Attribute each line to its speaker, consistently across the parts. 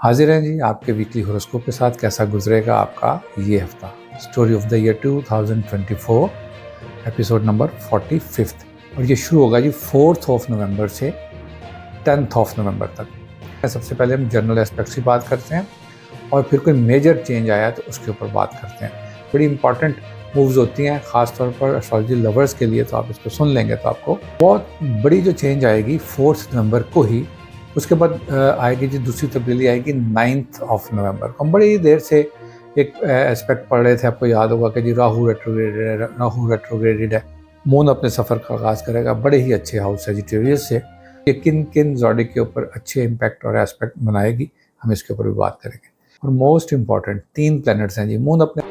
Speaker 1: हाजिर हैं जी आपके वीकली होरोस्कोप के साथ। कैसा गुजरेगा आपका ये हफ्ता। Story of the year 2024 episode number 45 और ये शुरू होगा जी 4 नवंबर से 10 नवंबर तक। सबसे पहले हम जनरल एस्पेक्ट्स की बात करते हैं और फिर कोई मेजर चेंज आया तो उसके ऊपर बात करते हैं। बड़ी इंपॉर्टेंट मूव्स होती हैं ख़ासतौर पर एस्ट्रोलॉजी लवर्स के लिए, तो आप इसको सुन लेंगे तो आपको बहुत बड़ी जो चेंज आएगी 4 नवंबर को ही। उसके बाद आएगी जी दूसरी तब्दीली आएगी 9 नवंबर को। हम बड़ी देर से एक एस्पेक्ट पढ़ रहे थे, आपको याद होगा कि जी राहु रेट्रोग्रेडेड है। मून अपने सफ़र का आगाज़ करेगा बड़े ही अच्छे हाउस सेजिटेरियस से। ये किन किन ज़ोडिक के ऊपर अच्छे इम्पैक्ट और एस्पेक्ट बनाएगी, हम इसके ऊपर भी बात करेंगे। और मोस्ट इम्पॉर्टेंट 3 प्लैनेट्स हैं जी। मून अपने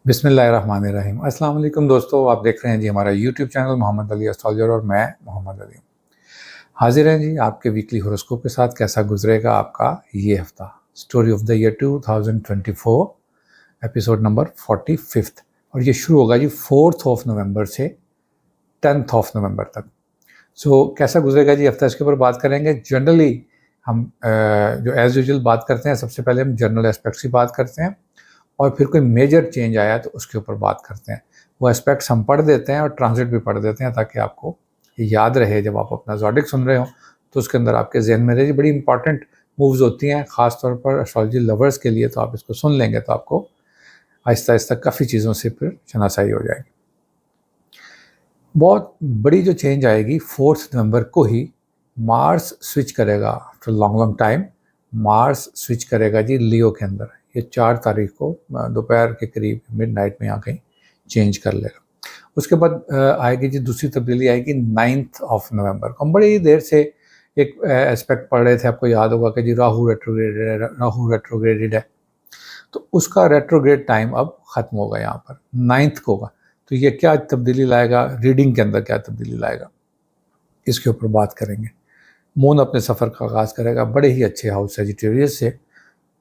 Speaker 1: बिस्मिल्लाहिर्रहमानिर्रहीम। अस्सलाम वालेकुम दोस्तों, आप देख रहे हैं जी हमारा YouTube channel Mohammad Ali astrologer और मैं मोहम्मद अली हाजिर हैं जी आपके वीकली होरोस्कोप के साथ। कैसा गुजरेगा आपका ये हफ्ता। Story of the year 2024 episode number 45 और ये शुरू होगा जी 4 नवंबर से 10 नवंबर तक। सो कैसा गुजरेगा जी हफ्ता, इसके ऊपर बात करेंगे। जनरली हम जो एज़ यूजुअल बात करते हैं, सबसे पहले हम जनरल एस्पेक्ट्स की बात करते हैं और फिर कोई मेजर चेंज आया तो उसके ऊपर बात करते हैं। वो एस्पेक्ट्स हम पढ़ देते हैं और ट्रांसलेट भी पढ़ देते हैं ताकि आपको याद रहे। जब आप अपना ज़ोडिक सुन रहे हो तो उसके अंदर आपके जहन में रहे। बड़ी इंपॉर्टेंट मूव्स होती हैं ख़ासतौर पर एस्ट्रोलॉजी लवर्स के लिए, तो आप इसको सुन लेंगे तो आपको आहिस्ता आहिस्ता काफ़ी चीज़ों से फिर शनासाई हो जाएगी। बहुत बड़ी जो चेंज आएगी 4 नवंबर को ही। मार्स स्विच करेगा after long time. Mars switch करेगा जी लियो के अंदर। ये 4 तारीख को दोपहर के करीब मिडनाइट में यहाँ कहीं चेंज कर लेगा। उसके बाद आएगी जी दूसरी तब्दीली आएगी 9 नवंबर को। हम बड़ी देर से एक एस्पेक्ट पढ़ रहे थे, आपको याद होगा कि जी राहु रेट्रोग्रेडेड है। तो उसका रेट्रोग्रेड टाइम अब ख़त्म होगा, यहाँ पर 9 को होगा। तो ये क्या तब्दीली लाएगा, रीडिंग के अंदर क्या तब्दीली लाएगा, इसके ऊपर बात करेंगे। मून अपने सफ़र का आगाज़ करेगा बड़े ही अच्छे हाउस सेजिटेरियस से।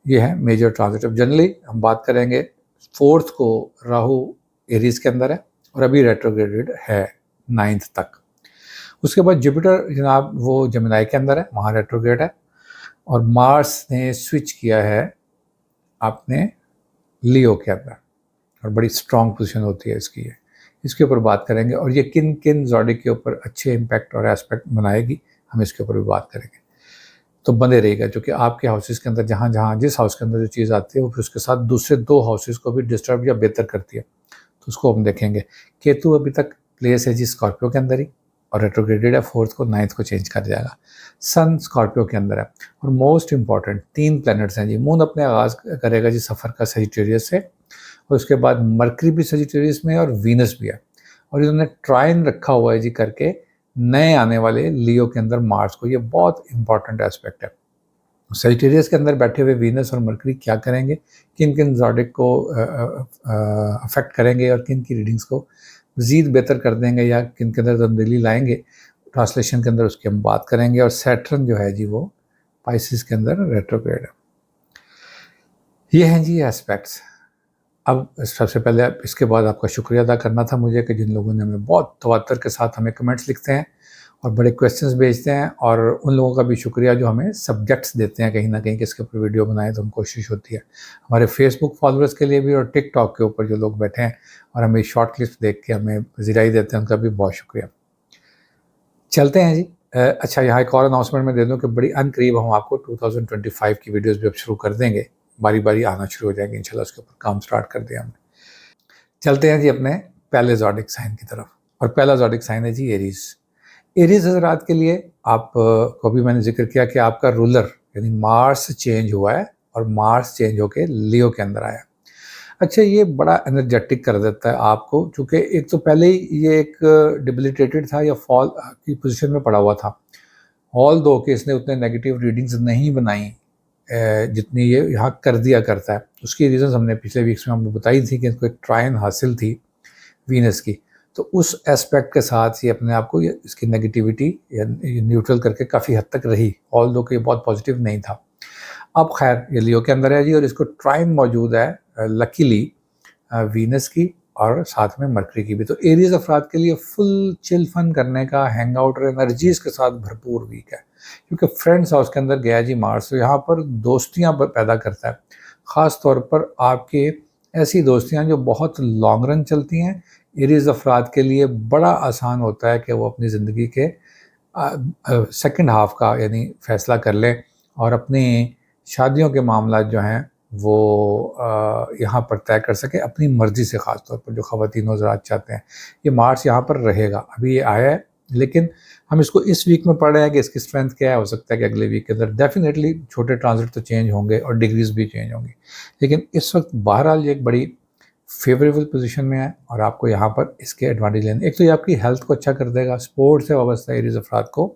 Speaker 1: ये है मेजर ट्रांजिट। जनरली हम बात करेंगे 4 को राहु एरीज के अंदर है और अभी रेट्रोग्रेडेड है 9 तक। उसके बाद जुपिटर जनाब वो जमिनाई के अंदर है, वहाँ रेट्रोग्रेड है। और मार्स ने स्विच किया है आपने लियो के अंदर और बड़ी स्ट्रॉन्ग पोजीशन होती है इसकी। इसके ऊपर बात करेंगे और ये किन किन ज़ोडिक के ऊपर अच्छे इम्पैक्ट और एस्पेक्ट बनाएगी, हम इसके ऊपर भी बात करेंगे। तो बने रहेगा, जो कि आपके हाउसेस के अंदर जहाँ जहाँ जिस हाउस के अंदर जो चीज़ आती है वो फिर उसके साथ दूसरे 2 हाउसेस को भी डिस्टर्ब या बेहतर करती है, तो उसको हम देखेंगे। केतु अभी तक प्लेस है जी स्कॉर्पियो के अंदर ही और रेट्रोग्रेडेड है। 4 को 9 को चेंज कर जाएगा। सन स्कॉर्पियो के अंदर है। और मोस्ट इंपॉर्टेंट 3 प्लैनेट्स हैं जी। मून अपने आगाज़ करेगा जी सफ़र का सेजिटेरियस से और उसके बाद मरकरी भी सेजिटेरियस में है और वीनस भी है। और इन्होंने ट्राइन रखा हुआ है जी करके नए आने वाले लियो के अंदर मार्स को। ये बहुत इंपॉर्टेंट एस्पेक्ट है। सेजिटेरियस के अंदर बैठे हुए वीनस और मरकरी क्या करेंगे, किन किन ज़ोडिक को अफेक्ट करेंगे और किन की रीडिंग्स को मज़ीद बेहतर कर देंगे या किन के अंदर तब्दीली लाएंगे, ट्रांसलेशन के अंदर उसकी हम बात करेंगे। और सैटर्न जो है जी वो पाइसिस के अंदर रेट्रोग्रेड है। ये हैं जी एस्पेक्ट्स। अब सबसे पहले इसके बाद आपका शुक्रिया अदा करना था मुझे कि जिन लोगों ने हमें बहुत तवज्जो के साथ हमें कमेंट्स लिखते हैं और बड़े क्वेश्चंस भेजते हैं, और उन लोगों का भी शुक्रिया जो हमें सब्जेक्ट्स देते हैं कहीं ना कहीं कि इसके ऊपर वीडियो बनाएं, तो हम कोशिश होती है। हमारे फेसबुक फॉलोअर्स के लिए भी और टिकटॉक के ऊपर जो लोग बैठे हैं और हमें शॉर्ट क्लिप्स देख के हमें ज़िराई देते हैं, उनका भी बहुत शुक्रिया। चलते हैं जी। अच्छा, यहाँ एक और अनाउंसमेंट मैं दे दूँ कि बड़ी अनकरीब हम आपको 2025 की वीडियोज़ भी अब शुरू कर देंगे। बारी बारी आना शुरू हो जाएंगे इंशाल्लाह, उसके ऊपर काम स्टार्ट कर दिया हमने। चलते हैं जी अपने पहले ज़ोडिक साइन की तरफ। और पहला ज़ोडिक साइन है जी एरीज़। एरीज़ हज़रात के लिए आप को भी मैंने जिक्र किया कि आपका रूलर यानी मार्स चेंज हुआ है और मार्स चेंज होके लियो के अंदर आया। अच्छा, ये बड़ा एनर्जेटिक कर देता है आपको, चूँकि एक तो पहले ही ये एक डिबिलिटेटेड था या फॉल की पोजीशन में पड़ा हुआ था। ऑल दो कि इसने उतने नेगेटिव रीडिंग्स नहीं बनाई जितनी ये यहाँ कर दिया करता है। उसकी रीज़न्स हमने पिछले वीक्स में हमने बताई थी कि इसको एक ट्राइन हासिल थी वीनस की, तो उस एस्पेक्ट के साथ ये अपने आप को इसकी नेगेटिविटी या न्यूट्रल करके काफ़ी हद तक रही, ऑल दो कि ये बहुत पॉजिटिव नहीं था। अब खैर ये लियो के अंदर है जी, और इसको ट्राइन मौजूद है लकीली वीनस की और साथ में मरकरी की भी। तो एरीज अफराद के लिए फुल चिल फन करने का, हैंग आउट और एनर्जीज के साथ भरपूर वीक है, क्योंकि फ्रेंड्स हाउस के अंदर गया जी मार्स, तो यहाँ पर दोस्तियाँ पैदा करता है। ख़ास तौर पर आपके ऐसी दोस्तियाँ जो बहुत लॉन्ग रन चलती हैं। एरीज अफराद के लिए बड़ा आसान होता है कि वो अपनी ज़िंदगी के सेकंड हाफ का यानी फ़ैसला कर लें और अपनी शादियों के मामला जो हैं वो यहाँ पर तय कर सके अपनी मर्ज़ी से। ख़ास तौर पर जो ख़वातीन हज़रात चाहते हैं, ये मार्च यहाँ पर रहेगा। अभी ये आया है, लेकिन हम इसको इस वीक में पढ़ रहे हैं कि इसकी स्ट्रेंथ क्या है। हो सकता है कि अगले वीक के अंदर डेफिनेटली छोटे ट्रांजिट तो चेंज होंगे और डिग्रीज भी चेंज होंगी, लेकिन इस वक्त बहरहाल ये एक बड़ी फेवरेबल पोजीशन में है और आपको यहाँ पर इसके एडवांटेज लेने। एक तो ये आपकी हेल्थ को अच्छा कर देगा, स्पोर्ट्स से वाबस्ता एरीज अफराद को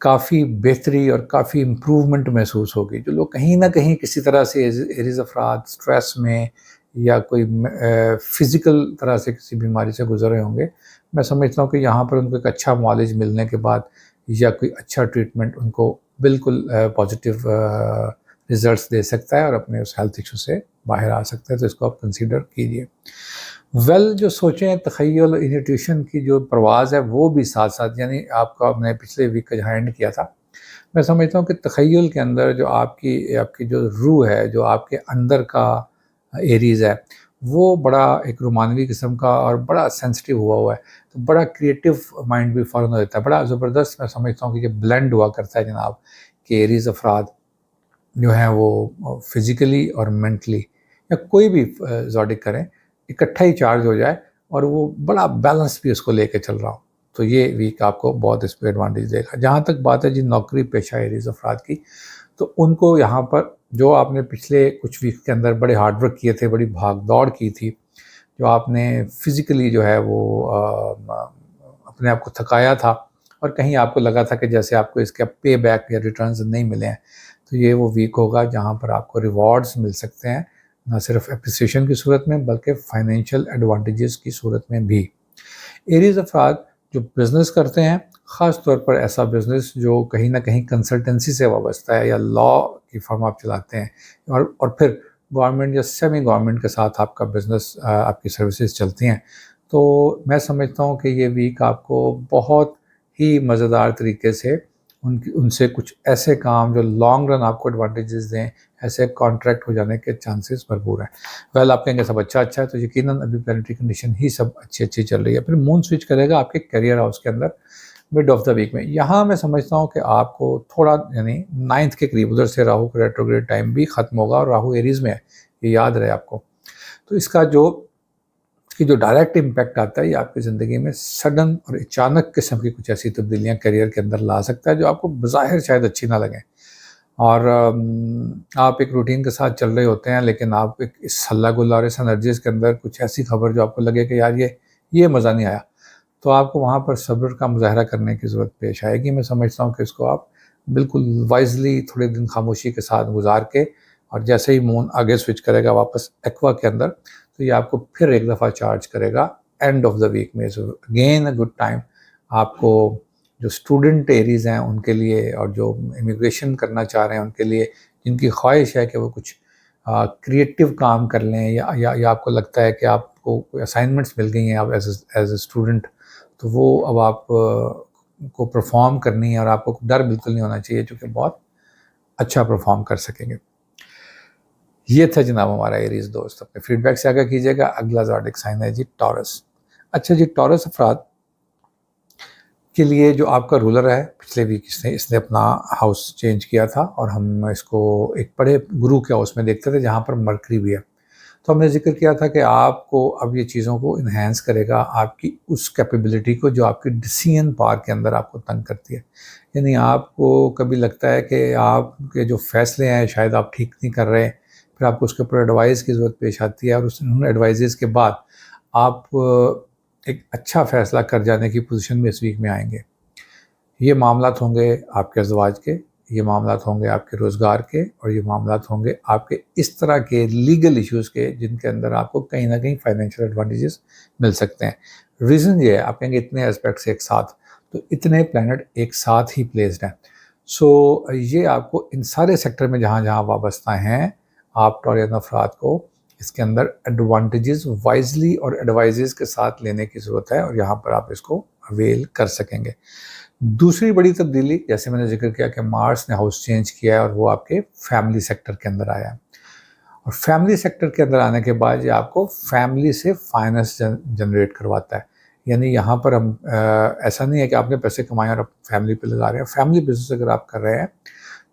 Speaker 1: काफ़ी बेहतरी और काफ़ी इम्प्रूवमेंट महसूस होगी। जो लोग कहीं ना कहीं किसी तरह से एरीज अफराद स्ट्रेस में या कोई फिज़िकल तरह से किसी बीमारी से गुजर रहे होंगे, मैं समझता हूँ कि यहाँ पर उनको एक अच्छा मुआलिज मिलने के बाद या कोई अच्छा ट्रीटमेंट उनको बिल्कुल पॉजिटिव रिज़ल्ट्स दे सकता है और अपने उस हेल्थ इशू से बाहर आ सकता है। तो इसको आप कंसीडर कीजिए। जो सोचें तख़य्युल इंट्यूशन की जो परवाज़ है वो भी साथ साथ, यानी आपका हमने पिछले वीक का जहाँ एंड किया था, मैं समझता हूँ कि तख़य्युल के अंदर जो आपकी जो रूह है, जो आपके अंदर का एरीज़ है, वो बड़ा एक रोमानवी किस्म का और बड़ा सेंसिटिव हुआ है। तो बड़ा क्रिएटिव माइंड भी फ़ौरन हो जाता है। बड़ा ज़बरदस्त मैं समझता हूँ कि ये ब्लेंड हुआ करता है जनाब, कि एरीज़ अफराद जो हैं वो फिज़िकली और मेंटली या कोई भी ज़ोडिक करें, इकट्ठा ही चार्ज हो जाए और वो बड़ा बैलेंस भी उसको लेके चल रहा हो। तो ये वीक आपको बहुत इस पर एडवांटेज देगा। जहाँ तक बात है जी नौकरी पेशा एरीज अफराद की, तो उनको यहाँ पर जो आपने पिछले कुछ वीक के अंदर बड़े हार्ड वर्क किए थे, बड़ी भाग दौड़ की थी, जो आपने फिज़िकली जो है वो अपने आप को थकाया था और कहीं आपको लगा था कि जैसे आपको इसके पे बैक या रिटर्न्स नहीं मिले हैं, तो ये वो वीक होगा जहाँ पर आपको रिवॉर्ड्स मिल सकते हैं, ना सिर्फ एप्रिसिएशन की सूरत में बल्कि फाइनेंशियल एडवांटेजेस की सूरत में भी। एरीज अफराद जो बिज़नेस करते हैं, ख़ास तौर पर ऐसा बिज़नेस जो कहीं ना कहीं कंसल्टेंसी से वाबस्ता है या लॉ की फर्म आप चलाते हैं और फिर गवर्नमेंट या सेमी गवर्नमेंट के साथ आपका बिज़नेस आपकी सर्विसेज चलती हैं, तो मैं समझता हूँ कि ये वीक आपको बहुत ही मज़ेदार तरीके से उनसे कुछ ऐसे काम जो लॉन्ग रन आपको एडवांटेजेस दें, ऐसे कॉन्ट्रैक्ट हो जाने के चांसेस भरपूर हैं। आप कहेंगे सब अच्छा है, तो यकीनन अभी प्लानिटरी कंडीशन ही सब अच्छी चल रही है। फिर मून स्विच करेगा आपके करियर हाउस के अंदर मिड ऑफ द वीक में। यहाँ मैं समझता हूँ कि आपको थोड़ा यानी 9th के करीब उधर से राहु का रेट्रोग्रेड टाइम भी ख़त्म होगा और राहु एरीज में है, ये याद रहे आपको। तो इसका जो डायरेक्ट इम्पैक्ट आता है, ये आपकी ज़िंदगी में सडन और अचानक किस्म की कुछ ऐसी तब्दीलियाँ करियर के अंदर ला सकता है जो आपको बज़ाहिर शायद अच्छी ना लगें। और आप एक रूटीन के साथ चल रहे होते हैं, लेकिन आप एक इस हल्ला गुल्ला और इस एनर्जीज़ के अंदर कुछ ऐसी खबर जो आपको लगे कि यार ये मज़ा नहीं आया, तो आपको वहाँ पर सब्र का मुज़ाहरा करने की ज़रूरत पेश आएगी। मैं समझता हूँ कि इसको आप बिल्कुल वाइज़ली थोड़े दिन खामोशी के साथ गुजार के, और जैसे ही मून आगे स्विच करेगा वापस एक्वा के अंदर, तो ये आपको फिर एक दफ़ा चार्ज करेगा एंड ऑफ द वीक में। So again a good time आपको, जो स्टूडेंट एरीज़ हैं उनके लिए और जो इमिग्रेशन करना चाह रहे हैं उनके लिए, जिनकी ख्वाहिश है कि वो कुछ क्रिएटिव काम कर लें, या आपको लगता है कि आपको कोई असाइनमेंट्स मिल गई हैं आप एज ए स्टूडेंट, तो वो अब आप को परफॉर्म करनी है और आपको डर बिल्कुल नहीं होना चाहिए, क्योंकि बहुत अच्छा परफॉर्म कर सकेंगे। ये था जनाब हमारा एरीज दोस्त। अपने फीडबैक से आगे कीजिएगा। अगला ज़ोडिक साइन है जी टॉरस। अच्छा जी, टॉरस अफराद के लिए जो आपका रूलर है, पिछले वीक इसने अपना हाउस चेंज किया था और हम इसको एक बड़े गुरु के हाउस में देखते थे जहाँ पर मरकरी भी है। तो हमने जिक्र किया था कि आपको अब ये चीज़ों को इन्हेंस करेगा, आपकी उस कैपेबिलिटी को जो आपकी डिसीजन पावर के अंदर आपको तंग करती है। यानी आपको कभी लगता है कि आपके जो फैसले हैं शायद आप ठीक नहीं कर रहे, फिर आपको उसके ऊपर एडवाइस की ज़रूरत पेश आती है और उन एडवाइजेज़ के बाद आप एक अच्छा फ़ैसला कर जाने की पोजीशन में इस वीक में आएंगे। ये मामलात होंगे आपके अज़वाज के, ये मामलात होंगे आपके रोज़गार के, और ये मामलात होंगे आपके इस तरह के लीगल इश्यूज़ के जिनके अंदर आपको कहीं ना कहीं फाइनेंशियल एडवांटेजेस मिल सकते हैं। रीज़न ये है, आप कहेंगे इतने एस्पेक्ट्स एक साथ, तो इतने प्लैनेट एक साथ ही प्लेस्ड हैं। ये आपको इन सारे सेक्टर में जहाँ जहाँ वाबस्ता हैं, आप टॉरियन अफराद को इसके अंदर एडवांटेजेस वाइजली और एडवाइजेस के साथ लेने की ज़रूरत है, और यहाँ पर आप इसको अवेल कर सकेंगे। दूसरी बड़ी तब्दीली, जैसे मैंने जिक्र किया कि मार्स ने हाउस चेंज किया है और वो आपके फैमिली सेक्टर के अंदर आया है, और फैमिली सेक्टर के अंदर आने के बाद ये आपको फैमिली से फाइनेंस जनरेट करवाता है। यानी यहाँ पर हम ऐसा नहीं है कि आपने पैसे कमाए और आप फैमिली पे लगा रहे हैं। फैमिली बिजनेस अगर आप कर रहे हैं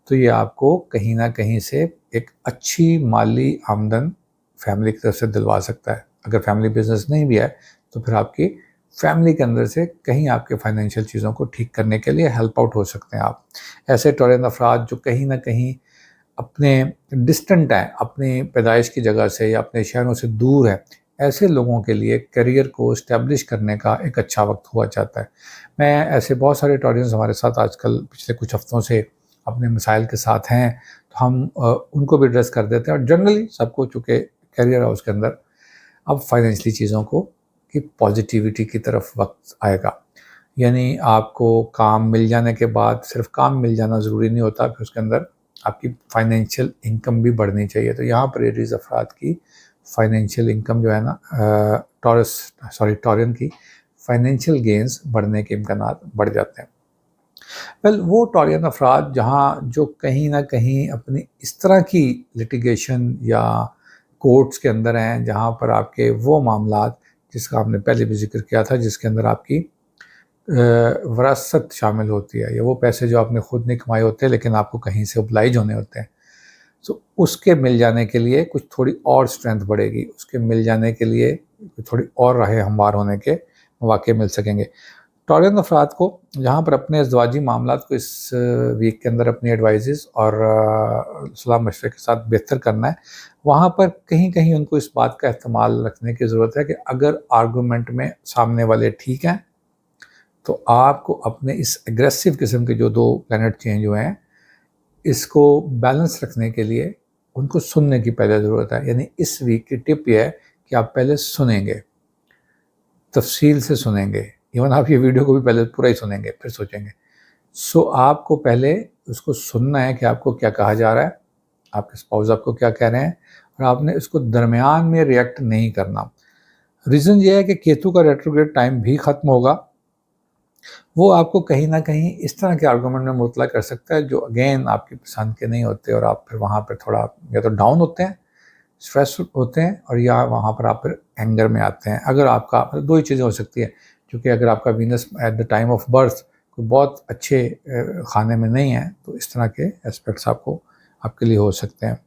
Speaker 1: तो ये आपको कहीं ना कहीं से एक अच्छी माली आमदन फैमिली की तरफ से दिलवा सकता है। अगर फैमिली बिजनेस नहीं भी है तो फिर आपकी फैमिली के अंदर से कहीं आपके फाइनेंशियल चीज़ों को ठीक करने के लिए हेल्प आउट हो सकते हैं आप। ऐसे टॉरियन अफराद जो कहीं ना कहीं अपने डिस्टेंट हैं, अपनी पैदाइश की जगह से या अपने शहरों से दूर है, ऐसे लोगों के लिए करियर को इस्टेब्लिश करने का एक अच्छा वक्त हुआ चाहता है। मैं ऐसे बहुत सारे टॉरियंस हमारे साथ आजकल पिछले कुछ हफ्तों से अपने मसाइल के साथ हैं, तो हम उनको भी एड्रेस कर देते हैं। और जनरली सबको, चूँकि करियर है उसके अंदर, अब फाइनेंशियली चीज़ों को कि पॉजिटिविटी की तरफ वक्त आएगा। यानी आपको काम मिल जाने के बाद सिर्फ काम मिल जाना ज़रूरी नहीं होता, फिर उसके अंदर आपकी फाइनेंशियल इनकम भी बढ़नी चाहिए। तो यहाँ पर एरीज अफराद की फाइनेंशियल इनकम जो है ना, टॉरियन की फाइनेंशियल गेंस बढ़ने के इम्कानात बढ़ जाते हैं। वेल, वो टॉरियन अफराद जो कहीं ना कहीं अपनी इस तरह की लिटिगेशन या कोर्ट्स के अंदर हैं, जहाँ पर आपके वो मामलात जिसका आपने पहले भी जिक्र किया था, जिसके अंदर आपकी विरासत शामिल होती है, या वो पैसे जो आपने खुद नहीं कमाए होते लेकिन आपको कहीं से ओब्लाइज होने होते हैं, तो उसके मिल जाने के लिए कुछ थोड़ी और स्ट्रेंथ बढ़ेगी, उसके मिल जाने के लिए थोड़ी और राहें हमवार होने के मौके मिल सकेंगे। टॉरियन अफराद को जहाँ पर अपने अज़वाजी मामलात को इस वीक के अंदर अपनी एडवाइजेस और सलाह मशवरे के साथ बेहतर करना है, वहाँ पर कहीं कहीं उनको इस बात का एहतमाल रखने की ज़रूरत है कि अगर आर्गूमेंट में सामने वाले ठीक हैं तो आपको अपने इस एग्रेसिव किस्म के जो 2 प्लैनेट चेंज हुए हैं, इसको बैलेंस रखने के लिए उनको सुनने की पहले ज़रूरत है। यानी इस वीक की टिप ये है कि आप पहले सुनेंगे, तफ़सील से सुनेंगे। इवन आप ये वीडियो को भी पहले पूरा ही सुनेंगे, फिर सोचेंगे। आपको पहले उसको सुनना है कि आपको क्या कहा जा रहा है, आपके स्पाउस आपको क्या कह रहे हैं, और आपने उसको दरमियान में रिएक्ट नहीं करना। रीज़न ये है कि केतु का रेट्रोग्रेड टाइम भी ख़त्म होगा। वो आपको कहीं ना कहीं इस तरह के आर्गूमेंट में मुतला कर सकता है जो अगेन आपकी पसंद के नहीं होते, और आप फिर वहाँ पर थोड़ा या तो डाउन होते हैं, स्ट्रेस होते हैं, और या वहाँ पर आप फिर एंगर में आते हैं। अगर आपका 2 ही चीज़ें हो सकती हैं, क्योंकि अगर आपका Venus at the time of birth कोई बहुत अच्छे खाने में नहीं है, तो इस तरह के एस्पेक्ट्स आपके लिए हो सकते हैं।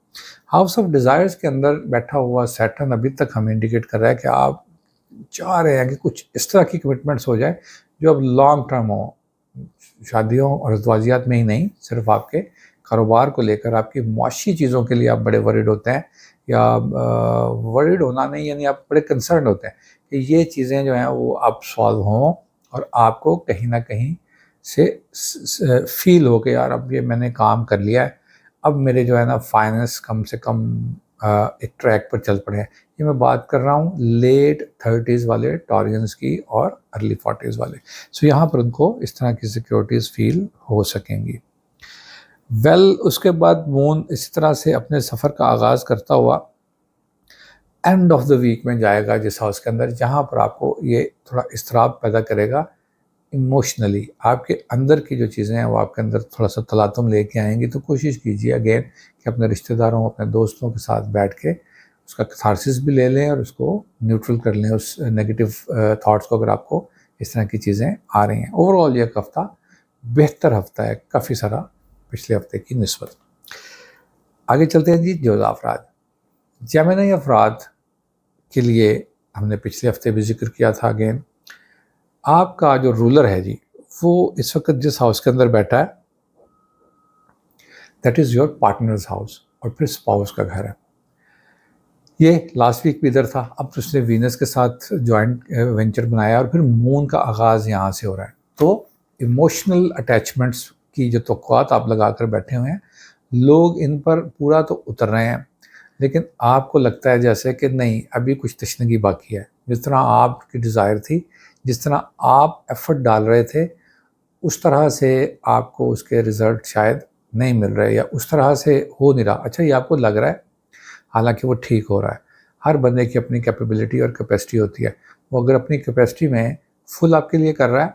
Speaker 1: हाउस ऑफ डिज़ायर्स के अंदर बैठा हुआ सैटर्न अभी तक हमें इंडिकेट कर रहा है कि आप चाह रहे हैं कि कुछ इस तरह की कमिटमेंट्स हो जाए जो अब लॉन्ग टर्म हो, शादियों और अज़वाजियात में ही नहीं, सिर्फ आपके कारोबार को लेकर, आपकी मुआशी चीज़ों के लिए आप बड़े वरीड होते हैं, या वरीड होना नहीं, यानी आप बड़े कंसर्न होते हैं कि ये चीज़ें जो हैं वो अब सॉल्व हों, और आपको कहीं ना कहीं से फील हो कि यार अब ये मैंने काम कर लिया है, अब मेरे जो है ना फाइनेंस कम से कम एक ट्रैक पर चल पड़े हैं। ये मैं बात कर रहा हूँ लेट 30s वाले टॉरियंस की और अर्ली 40s वाले। यहाँ पर उनको इस तरह की सिक्योरिटीज़ फील हो सकेंगी। उसके बाद मून इसी तरह से अपने सफ़र का आगाज़ करता हुआ एंड ऑफ द वीक में जाएगा जिस हाउस के अंदर, जहाँ पर आपको ये थोड़ा इस्तराब पैदा करेगा इमोशनली। आपके अंदर की जो चीज़ें हैं वो आपके अंदर थोड़ा सा तलातुम लेके आएंगी। तो कोशिश कीजिए अगेन कि अपने रिश्तेदारों, अपने दोस्तों के साथ बैठ के उसका कैथारसिस भी ले लें और उसको न्यूट्रल कर लें, उस नेगेटिव थाट्स को, अगर आपको इस तरह की चीज़ें आ रही हैं। ओवरऑल ये हफ़्ता बेहतर हफ़्ता है काफ़ी सारा पिछले हफ्ते की निस्बत। आगे चलते हैं जी। जोधा अफराद, जेमिनी अफराद के लिए हमने पिछले हफ्ते भी जिक्र किया था। अगेन आपका जो रूलर है जी, वो इस वक्त जिस हाउस के अंदर बैठा है, that is your partners house, और फिर स्पाउस का घर है। ये लास्ट वीक भी इधर था, अब तो उसने वीनस के साथ जॉइंट वेंचर बनाया, और फिर मून का आगाज़ यहाँ से हो रहा है। तो इमोशनल अटैचमेंट्स की जो तवक्कुआत आप लगा कर बैठे हुए हैं, लोग इन पर पूरा तो उतर रहे हैं, लेकिन आपको लगता है जैसे कि नहीं, अभी कुछ तशनगी बाकी है। जिस तरह आपकी डिज़ायर थी, जिस तरह आप एफर्ट डाल रहे थे, उस तरह से आपको उसके रिज़ल्ट शायद नहीं मिल रहे या उस तरह से हो नहीं रहा। अच्छा, ये आपको लग रहा है, हालाँकि वो ठीक हो रहा है। हर बंदे की अपनी कैपेबिलिटी और कैपेसिटी होती है। वो अगर अपनी कैपेसिटी में फुल आपके लिए कर रहा है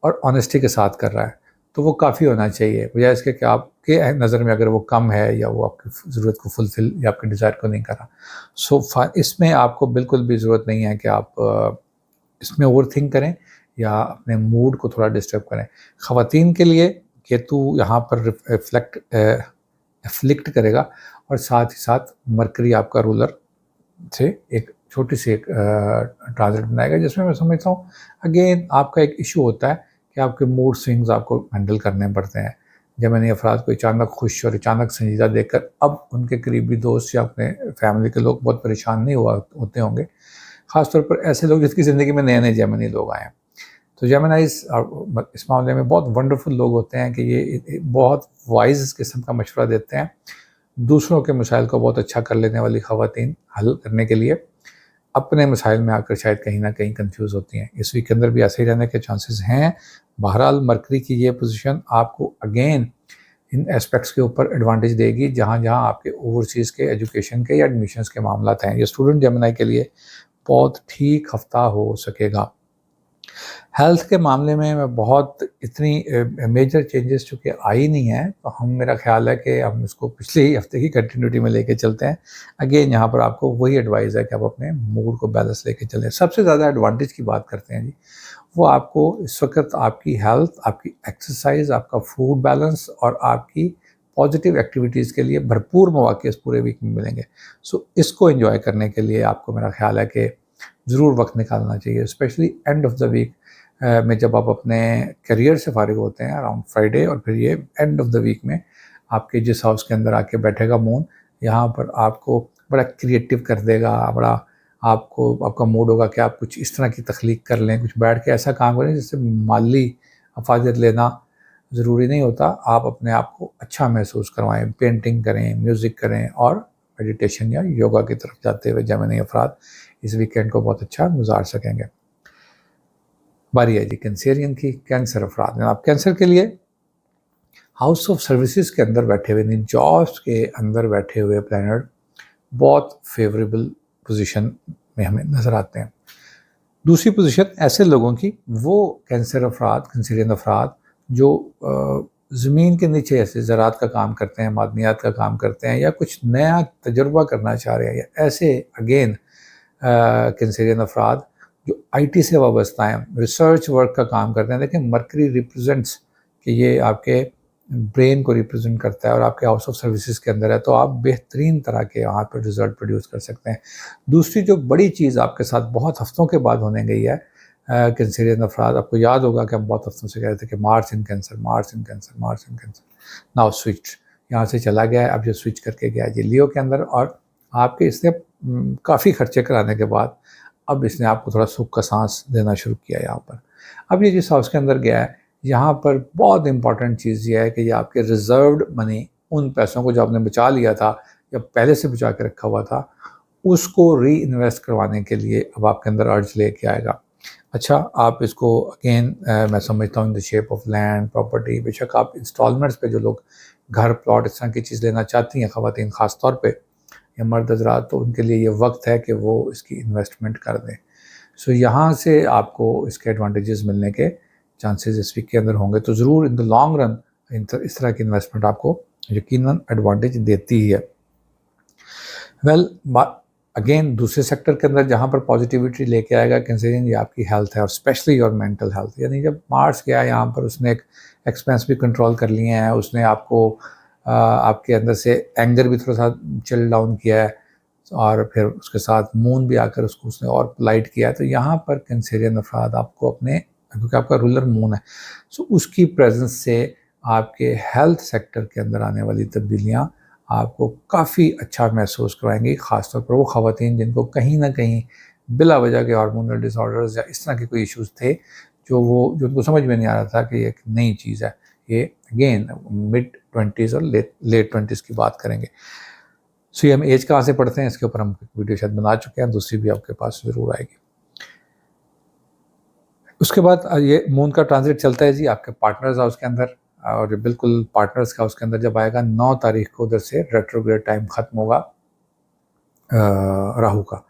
Speaker 1: और ऑनेस्टी के साथ कर रहा है, तो वो काफ़ी होना चाहिए। बजाय इसके कि आपके नज़र में अगर वो कम है या वो आपकी ज़रूरत को फुलफ़िल या आपके डिज़ायर को नहीं कर रहा। सो इसमें आपको बिल्कुल भी ज़रूरत नहीं है कि आप इसमें ओवरथिंक करें या अपने मूड को थोड़ा डिस्टर्ब करें। ख़वातीन के लिए केतु यहाँ पर एफ्लिक्ट करेगा और साथ ही साथ मरकरी आपका रूलर से एक छोटी-सी एक ट्रांज़िट बनाएगा, जिसमें मैं समझता हूँ अगेन आपका एक इश्यू होता है कि आपके मूड स्विंग्स आपको हैंडल करने पड़ते हैं। जेमिनी अफ़राद को अचानक खुश और अचानक संजीदा देखकर अब उनके करीबी दोस्त या अपने फैमिली के लोग बहुत परेशान नहीं होते होंगे। ख़ास तौर पर ऐसे लोग जिसकी ज़िंदगी में नए-नए जेमिनी लोग आए हैं। तो जेमिनीज़ इस मामले में बहुत वंडरफुल लोग होते हैं कि ये बहुत वाइज़ किस्म का मशवरा देते हैं। दूसरों के मसाइल को बहुत अच्छा कर लेने वाली ख़वातीन हल करने के लिए अपने मसाइल में आकर शायद कहीं न कहीं कन्फ्यूज़ होती हैं। इस वीक के अंदर भी ऐसे ही रहने के चांसेस हैं। बहरहाल मरकरी की ये पोज़ीशन आपको अगेन इन एस्पेक्ट्स के ऊपर एडवांटेज देगी, जहाँ-जहाँ आपके ओवरसीज़ के एजुकेशन के या एडमिशन्स के मामलात हैं। ये स्टूडेंट जेमिनी के लिए बहुत ठीक हफ़्ता हो सकेगा। हेल्थ के मामले में मैं बहुत इतनी मेजर चेंजेस चूँकि आई नहीं हैं, तो मेरा ख़्याल है कि हम इसको पिछले ही हफ़्ते की कंटिन्यूटी में लेके चलते हैं। अगेन यहाँ पर आपको वही एडवाइस है कि आप अपने मूड को बैलेंस लेके चलें। सबसे ज़्यादा एडवांटेज की बात करते हैं जी, वो आपको इस वक़्त आपकी हेल्थ, आपकी एक्सरसाइज़, आपका फूड बैलेंस और आपकी पॉज़िटिव एक्टिविटीज़ के लिए भरपूर मौक़े इस पूरे वीक में मिलेंगे। सो इसको एन्जॉय करने के लिए आपको मेरा ख़्याल है कि ज़रूर वक़्त निकालना चाहिए, specially end of the week में जब आप अपने करियर से फ़ारिग होते हैं अराउंड फ्राइडे, और फिर ये एंड ऑफ़ द वीक में आपके जिस हाउस के अंदर आके बैठेगा मून, यहाँ पर आपको बड़ा क्रिएटिव कर देगा, बड़ा आपका मूड होगा कि आप कुछ इस तरह की तख्लीक कर लें, कुछ बैठ के ऐसा काम करें जिससे माली अफादियत लेना ज़रूरी नहीं होता। आप अपने आप को अच्छा महसूस करवाएँ, पेंटिंग करें, म्यूज़िक करें और मेडिटेशन या योगा की तरफ जाते हुए जेमिनी अफ़राद इस वीकेंड को बहुत अच्छा गुज़ार सकेंगे। बारी है जी कैंसेरियन की, कैंसर अफ़राद में। आप कैंसर के लिए हाउस ऑफ सर्विसेज के अंदर बैठे हुए, यानी जॉब्स के अंदर बैठे हुए प्लैनेट बहुत फेवरेबल पोजीशन में हमें नज़र आते हैं। दूसरी पोजीशन ऐसे लोगों की, वो कैंसेरियन अफ़राद जो ज़मीन के नीचे ऐसे ज़राअत का काम करते हैं, मादनियात का काम करते हैं या कुछ नया तजुर्बा करना चाह रहे हैं, या ऐसे अगेन कैंसेरियन अफ़राद जो आईटी से वाबस्ता हैं, रिसर्च वर्क का काम करते हैं। देखिए मरकरी रिप्रेजेंट्स कि ये आपके ब्रेन को रिप्रेजेंट करता है और आपके हाउस ऑफ सर्विसेज के अंदर है, तो आप बेहतरीन तरह के वहाँ पर रिजल्ट प्रोड्यूस कर सकते हैं। दूसरी जो बड़ी चीज़ आपके साथ बहुत हफ्तों के बाद होने गई है, कैंसेरियन अफराद, आपको याद होगा कि हम बहुत हफ्तों से कह रहे थे कि मार्स इन कैंसर, मार्स इन कैंसर, मार्स इन कैंसर, नाउ स्विच यहाँ से चला गया है, अब ये स्विच करके गया है जी लियो के अंदर, और आपके इसने काफ़ी खर्चे कराने के बाद अब इसने आपको थोड़ा सुख का सांस देना शुरू किया है यहाँ पर। अब ये जिस हाउस के अंदर गया है, यहाँ पर बहुत इंपॉर्टेंट चीज़ ये है कि ये आपके रिजर्व्ड मनी, उन पैसों को जो आपने बचा लिया था या पहले से बचा के रखा हुआ था, उसको री इन्वेस्ट करवाने के लिए अब आपके अंदर अर्ज लेके आएगा। अच्छा, आप इसको अगेन मैं समझता हूँ in the shape of land property. बेशक आप इंस्टॉलमेंट्स पे जो लोग घर प्लॉट इस तरह की चीज़ लेना चाहती हैं, ख़वातीन ख़ास तौर पे या मर्द हज़रात, तो उनके लिए ये वक्त है कि वो इसकी इन्वेस्टमेंट कर दें। सो यहाँ से आपको इसके एडवांटेजेस मिलने के चांसेस इस वीक के अंदर होंगे, तो ज़रूर इन द लॉन्ग रन इस तरह की इन्वेस्टमेंट आपको यकीनन एडवांटेज देती ही है। वेल अगेन दूसरे सेक्टर के अंदर जहाँ पर पॉजिटिविटी लेके आएगा कैंसेरियन, ये आपकी हेल्थ है और स्पेशली योर मेंटल हेल्थ। यानी जब मार्स गया यहाँ पर, उसने एक एक्सपेंस भी कंट्रोल कर लिए हैं, उसने आपको आपके अंदर से एंगर भी थोड़ा सा चिल डाउन किया है, और फिर उसके साथ मून भी आकर उसको उसने और पोलाइट किया है। तो यहाँ पर कैंसेरियन अफराद आपको अपने, क्योंकि आपका रूलर मून है, सो उसकी प्रेजेंस से आपके हेल्थ सेक्टर के अंदर आने वाली तब्दीलियाँ आपको काफ़ी अच्छा महसूस करवाएंगी। ख़ासतौर पर वो ख़वातीन जिनको कहीं ना कहीं बिला वजह के हार्मोनल डिसऑर्डर्स या इस तरह के कोई इश्यूज़ थे, जो उनको समझ में नहीं आ रहा था कि ये एक नई चीज़ है। ये अगेन मिड 20s और लेट 20s की बात करेंगे। सो ये हम एज कहाँ से पढ़ते हैं, इसके ऊपर हम वीडियो शायद बना चुके हैं, दूसरी भी आपके पास ज़रूर आएगी। उसके बाद ये मून का ट्रांजिट चलता है जी आपके पार्टनर्स हाउस के अंदर, और बिल्कुल पार्टनर्स हाउस के अंदर जब आएगा 9 तारीख को उधर से रेट्रोग्रेड टाइम खत्म होगा राहु का।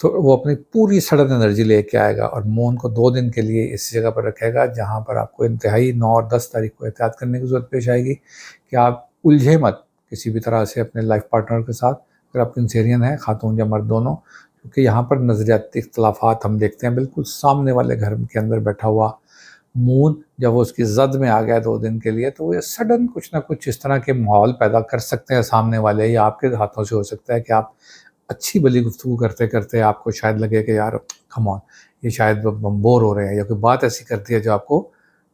Speaker 1: तो वो अपनी पूरी सडन एनर्जी लेके आएगा और मून को 2 दिन के लिए इस जगह पर रखेगा जहाँ पर आपको इंतहाई 9 और 10 तारीख को एहतियात करने की ज़रूरत पेश आएगी कि आप उलझे मत किसी भी तरह से अपने लाइफ पार्टनर के साथ, अगर आप कैंसेरियन हैं, खातून या मर्द दोनों, क्योंकि यहाँ पर नज़रियाती इख्तलाफात हम देखते हैं। बिल्कुल सामने वाले घर के अंदर बैठा हुआ मून जब वो उसकी ज़द में आ गया 2 दिन के लिए, तो ये सडन कुछ ना कुछ इस तरह के माहौल पैदा कर सकते हैं सामने वाले, या आपके हाथों से हो सकता है कि आप अच्छी भली गुफ्तगू करते-करते आपको शायद लगे कि यार कम ऑन, ये शायद हम बोर हो रहे हैं, या कोई बात ऐसी करती है जो आपको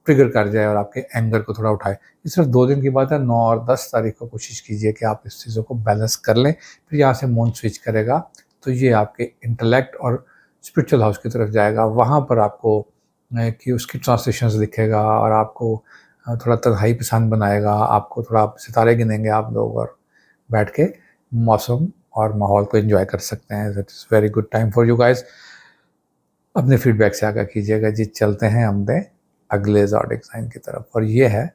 Speaker 1: ट्रिगर कर जाए और आपके एंगर को थोड़ा उठाए। ये सिर्फ 2 दिन की बात है, 9 और 10 तारीख को कोशिश कीजिए कि आप इस चीज़ों को बैलेंस कर लें। फिर यहाँ से मून स्विच करेगा तो ये आपके इंटेलेक्ट और स्पिरिचुअल हाउस की तरफ जाएगा। वहाँ पर आपको कि उसकी ट्रांसलेशंस दिखेगा और आपको थोड़ा तन्हाई पसंद बनाएगा, आपको थोड़ा सितारे गिनेंगे आप लोग और बैठ के मौसम और माहौल को एंजॉय कर सकते हैं। That is very good time for you guys. अपने फीडबैक से आगाह कीजिएगा जी। चलते हैं हमने अगले ज़ोडिएक साइन की तरफ और ये है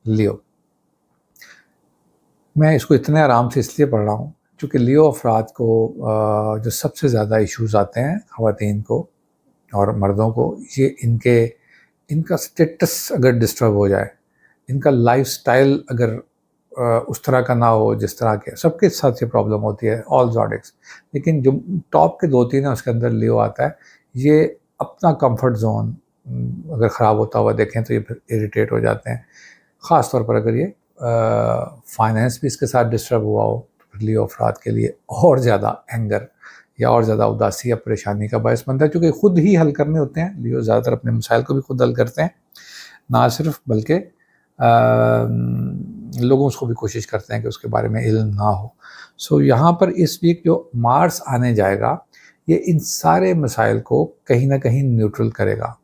Speaker 1: लियो। मैं इसको इतने आराम से इसलिए पढ़ रहा हूँ क्योंकि लियो अफराद को जो सबसे ज़्यादा इश्यूज़ आते हैं ख़वातीन को और मर्दों को, ये इनका स्टेटस अगर डिस्टर्ब हो जाए, इनका लाइफस्टाइल अगर उस तरह का ना हो जिस तरह के सबके साथ ये प्रॉब्लम होती है, ऑल ज़ोडिएक्स। लेकिन जो टॉप के 2-3 है उसके अंदर लियो आता है। ये अपना कंफर्ट जोन अगर ख़राब होता हुआ देखें तो ये फिर इरिटेट हो जाते हैं। ख़ास तौर पर अगर ये फाइनेंस भी इसके साथ डिस्टर्ब हुआ हो तो फिर लियो अफराद के लिए और ज़्यादा एंगर या और ज़्यादा उदासी या परेशानी का बायस बनता है, क्योंकि खुद ही हल करने होते हैं। लियो ज़्यादातर अपने मसाइल को भी खुद हल करते हैं, ना सिर्फ बल्कि लोगों उसको भी कोशिश करते हैं कि उसके बारे में इल्म ना हो। सो यहाँ पर इस वीक जो मार्स आने जाएगा ये इन सारे मसाइल को कहीं ना कहीं न्यूट्रल करेगा।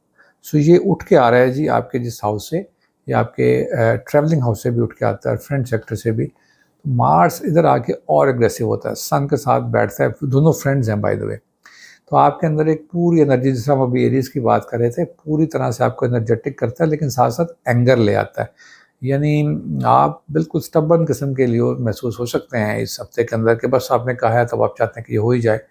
Speaker 1: सो ये उठ के आ रहा है जी आपके जिस हाउस से, या आपके ट्रैवलिंग हाउस से भी उठ के आता है, फ्रेंड सेक्टर से भी। तो मार्स इधर आके और एग्रेसिव होता है, सन के साथ बैठता है, दोनों फ्रेंड्स हैं बाय द वे। तो आपके अंदर एक पूरी एनर्जी, जैसे हम अभी एरीज की बात कर रहे थे, पूरी तरह से आपको एनर्जेटिक करता है, लेकिन साथ साथ एंगर ले आता है। यानी आप बिल्कुल स्टबर्न किस्म के लिए महसूस हो सकते हैं इस हफ्ते के अंदर कि बस आपने कहा है तब आप चाहते हैं कि ये हो ही जाए।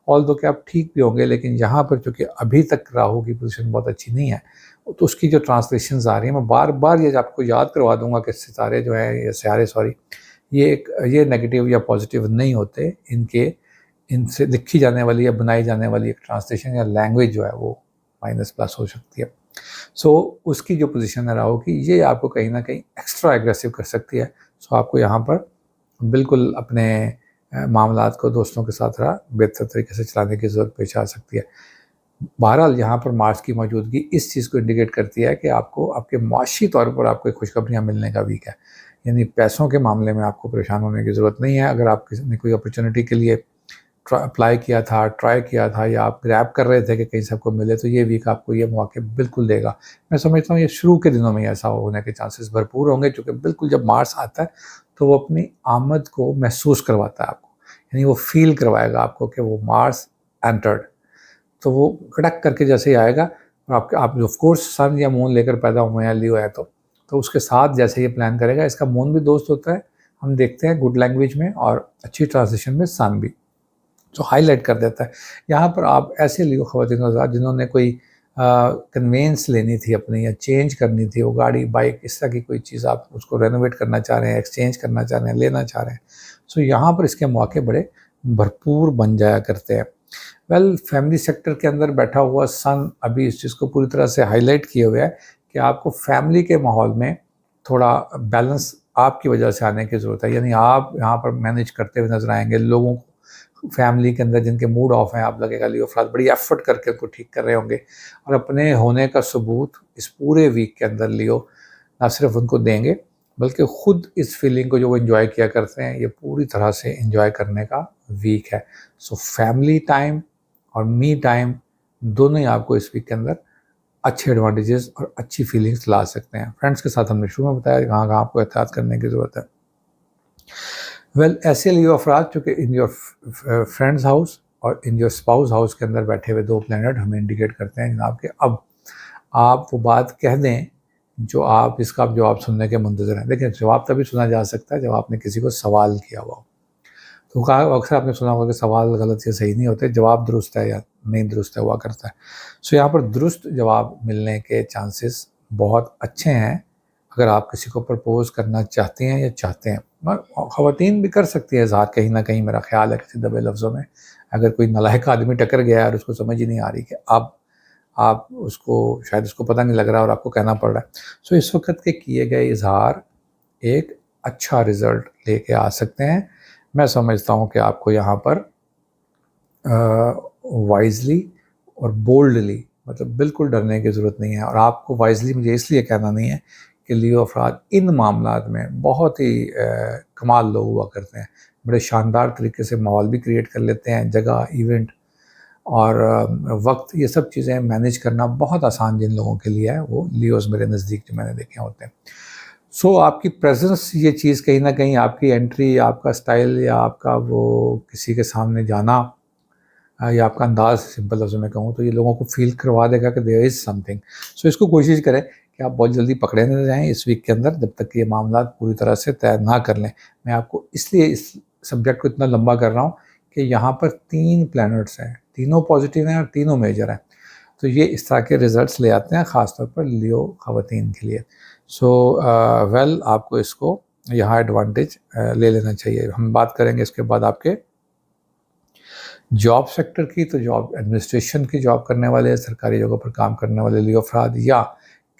Speaker 1: ऑल दो कि आप ठीक भी होंगे, लेकिन यहाँ पर चूँकि अभी तक राहु की पोजीशन बहुत अच्छी नहीं है, तो उसकी जो ट्रांसलेशंस आ रही हैं, मैं बार बार ये आपको याद करवा दूंगा कि सितारे जो हैं, ये सियारे सॉरी, ये नेगेटिव या पॉजिटिव नहीं होते। इनसे लिखी जाने वाली या बनाई जाने वाली एक ट्रांसलेशन या लैंग्वेज जो है वो माइनस प्लस हो सकती है। सो उसकी जो पोजीशन है राहु की, ये आपको कहीं ना कहीं एक्स्ट्रा एग्रेसिव कर सकती है। सो आपको यहाँ पर बिल्कुल अपने मामलात को दोस्तों के साथ रहा बेहतर तरीके से चलाने की ज़रूरत पेश आ सकती है। बहरहाल यहाँ पर मार्स की मौजूदगी इस चीज़ को इंडिकेट करती है कि आपको आपके माशी तौर पर आपको खुशखबरियाँ मिलने का वीक है। यानी पैसों के मामले में आपको परेशान होने की ज़रूरत नहीं है। अगर आप किसी ने कोई अपॉर्चुनिटी के लिए अप्लाई किया था, ट्राई किया था, या आप ग्रैब कर रहे थे कि कहीं से आपको मिले, तो ये वीक आपको ये मौके बिल्कुल देगा। मैं समझता हूँ ये शुरू के दिनों में ऐसा होने के चांसेस भरपूर होंगे, क्योंकि बिल्कुल जब मार्स आता है तो वो अपनी आमद को महसूस करवाता है आपको, यानी वो फील करवाएगा आपको कि वो मार्स एंटर्ड। तो वो कड़क करके जैसे ही आएगा, और आप ऑफ कोर्स सन या मून लेकर पैदा हुए हैं, लियो है, तो उसके साथ जैसे ये प्लान करेगा, इसका मून भी दोस्त होता है, हम देखते हैं गुड लैंग्वेज में, और अच्छी ट्रांसलेशन में सन भी, जो हाईलाइट कर देता है। यहाँ पर आप ऐसे लियो ख़वातीन हज़रात जिन्होंने कोई कन्वेंस लेनी थी अपनी, या चेंज करनी थी, वो गाड़ी बाइक इस तरह की कोई चीज़ आप उसको रेनोवेट करना चाह रहे हैं, एक्सचेंज करना चाह रहे हैं, लेना चाह रहे हैं, सो यहाँ पर इसके मौके बड़े भरपूर बन जाया करते हैं। वेल, फैमिली सेक्टर के अंदर बैठा हुआ सन अभी इस चीज़ को पूरी तरह से हाईलाइट किए हुए है कि आपको फैमिली के माहौल में थोड़ा बैलेंस आपकी वजह से आने की ज़रूरत है। यानी आप यहाँ पर मैनेज करते हुए नजर आएंगे लोगों को, फैमिली के अंदर जिनके मूड ऑफ हैं, आप लगेगा लियो अफराद बड़ी एफर्ट करके उनको ठीक कर रहे होंगे, और अपने होने का सबूत इस पूरे वीक के अंदर लियो ना सिर्फ उनको देंगे, बल्कि ख़ुद इस फीलिंग को जो वो इन्जॉय किया करते हैं, ये पूरी तरह से इन्जॉय करने का वीक है। सो फैमिली टाइम और मी टाइम दोनों ही आपको इस वीक के अंदर अच्छे एडवांटेजेस और अच्छी फीलिंग्स ला सकते हैं। फ्रेंड्स के साथ हमने शुरू में बताया कहाँ कहाँ आपको एहतियात करने की ज़रूरत है। वेल, ऐसे लियो अफराद चूँकि इन योर फ्रेंड्स हाउस और इन योर स्पाउस हाउस के अंदर बैठे हुए 2 प्लैनेट हमें इंडिकेट करते हैं जनाब कि अब आप वो बात कह दें जो आप इसका आप जवाब सुनने के मुंतज़िर हैं। देखिए, जवाब तभी सुना जा सकता है जब आपने किसी को सवाल किया हुआ हो। तो कहा अक्सर आपने सुना होगा कि सवाल गलत या सही नहीं होते, जवाब दुरुस्त है या नहीं दुरुस्त है हुआ करता है। सो यहाँ पर दुरुस्त जवाब मिलने के चांसेस बहुत अच्छे हैं, अगर आप किसी को प्रपोज़ करना चाहते हैं या चाहते हैं। ख़वातीन भी कर सकती है इज़हार कहीं न कहीं, मेरा ख़्याल है, किसी दबे लफ्ज़ों में। अगर कोई नालायक आदमी टकर गया है और उसको समझ ही नहीं आ रही कि अब आप उसको, शायद उसको पता नहीं लग रहा और आपको कहना पड़ रहा है। सो इस वक़्त के किए गए इज़हार एक अच्छा रिज़ल्ट लेके आ सकते हैं। मैं समझता हूँ कि आपको यहाँ पर वाइज़ली और बोल्डली, मतलब बिल्कुल डरने की ज़रूरत नहीं है। और आपको वाइज़ली मुझे इसलिए कहना नहीं है कि लियो अफ़राद इन मामलात में बहुत ही कमाल लोग हुआ करते हैं। बड़े शानदार तरीके से माहौल भी क्रिएट कर लेते हैं, जगह, इवेंट और वक़्त, ये सब चीज़ें मैनेज करना बहुत आसान जिन लोगों के लिए है, वो लियोज़ मेरे नज़दीक जो मैंने देखे होते हैं। सो आपकी प्रेज़ेंस, ये चीज़ कहीं न कहीं, आपकी एंट्री, आपका स्टाइल या आपका वो किसी के सामने जाना या आपका अंदाज़, सिंपल लफ्ज़ों में कहूँ तो ये लोगों को फ़ील करवा देगा कि देयर इज़ समथिंग। सो इसको कोशिश करें कि आप बहुत जल्दी पकड़े ना जाएँ इस वीक के अंदर, जब तक कि ये मामला पूरी तरह से तय ना कर लें। मैं आपको इसलिए इस सब्जेक्ट को इतना लंबा कर रहा हूँ कि यहाँ पर 3 प्लैनेट्स हैं, तीनों पॉज़िटिव हैं और तीनों मेजर हैं। तो ये इस तरह के रिज़ल्ट्स ले आते हैं, ख़ास तौर पर लियो ख़वातीन के लिए। सो वेल, आपको इसको यहाँ एडवांटेज ले लेना चाहिए। हम बात करेंगे इसके बाद आपके जॉब सेक्टर की। तो जॉब एडमिनिस्ट्रेशन की जॉब करने वाले, सरकारी जगहों पर काम करने वाले लियो अफ़राद, या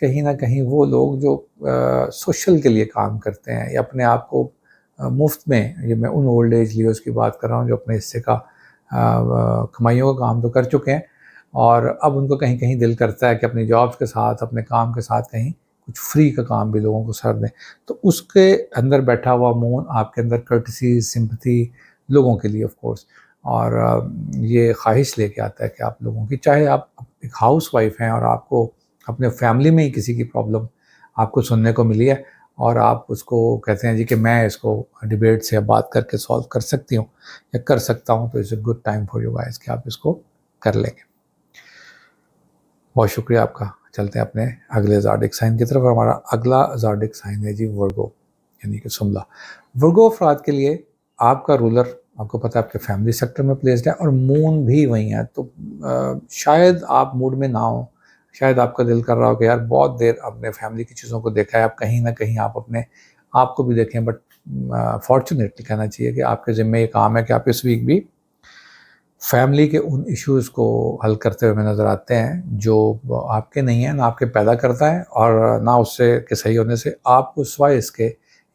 Speaker 1: कहीं न कहीं वो लोग जो सोशल के लिए काम करते हैं या अपने आप को मुफ़्त में, ये मैं उन ओल्ड एज लियोज़ की बात कर रहा हूँ जो अपने हिस्से का कमाइयों का काम तो कर चुके हैं और अब उनको कहीं-कहीं दिल करता है कि अपनी जॉब्स के साथ, अपने काम के साथ कहीं कुछ फ्री का काम भी लोगों को सर दें। तो उसके अंदर बैठा हुआ मून आपके अंदर कर्टसी, सिम्पैथी लोगों के लिए ऑफ़ कोर्स, और ये ख़्वाहिश लेके आता है कि आप लोगों की, चाहे आप एक हाउसवाइफ़ हैं और आपको अपने फैमिली में ही किसी की प्रॉब्लम आपको सुनने को मिली है और आप उसको कहते हैं जी कि मैं इसको डिबेट से बात करके सॉल्व कर सकती हूँ या कर सकता हूँ, तो it's a good time for you guys कि आप इसको कर लेंगे। बहुत शुक्रिया आपका। चलते हैं अपने अगले ज़ोडिएक साइन की तरफ। हमारा अगला ज़ोडिएक साइन है जी वर्गो, यानी कि सुमला। वर्गो अफ़राद के लिए आपका रूलर, आपको पता है, आपके फैमिली सेक्टर में प्लेस्ड है और मून भी वहीं है। तो शायद आप मूड में ना हो, शायद आपका दिल कर रहा हो कि यार बहुत देर अपने फैमिली की चीज़ों को देखा है, आप कहीं न कहीं आप अपने आप को भी देखें। बट फॉर्च्यूनेटली कहना चाहिए कि आपके ज़िम्मे ये काम है कि आप इस वीक भी फैमिली के उन इश्यूज़ को हल करते हुए हमें नज़र आते हैं जो आपके नहीं हैं, ना आपके पैदा करता है और ना उससे के सही होने से आपको सिवाय इसके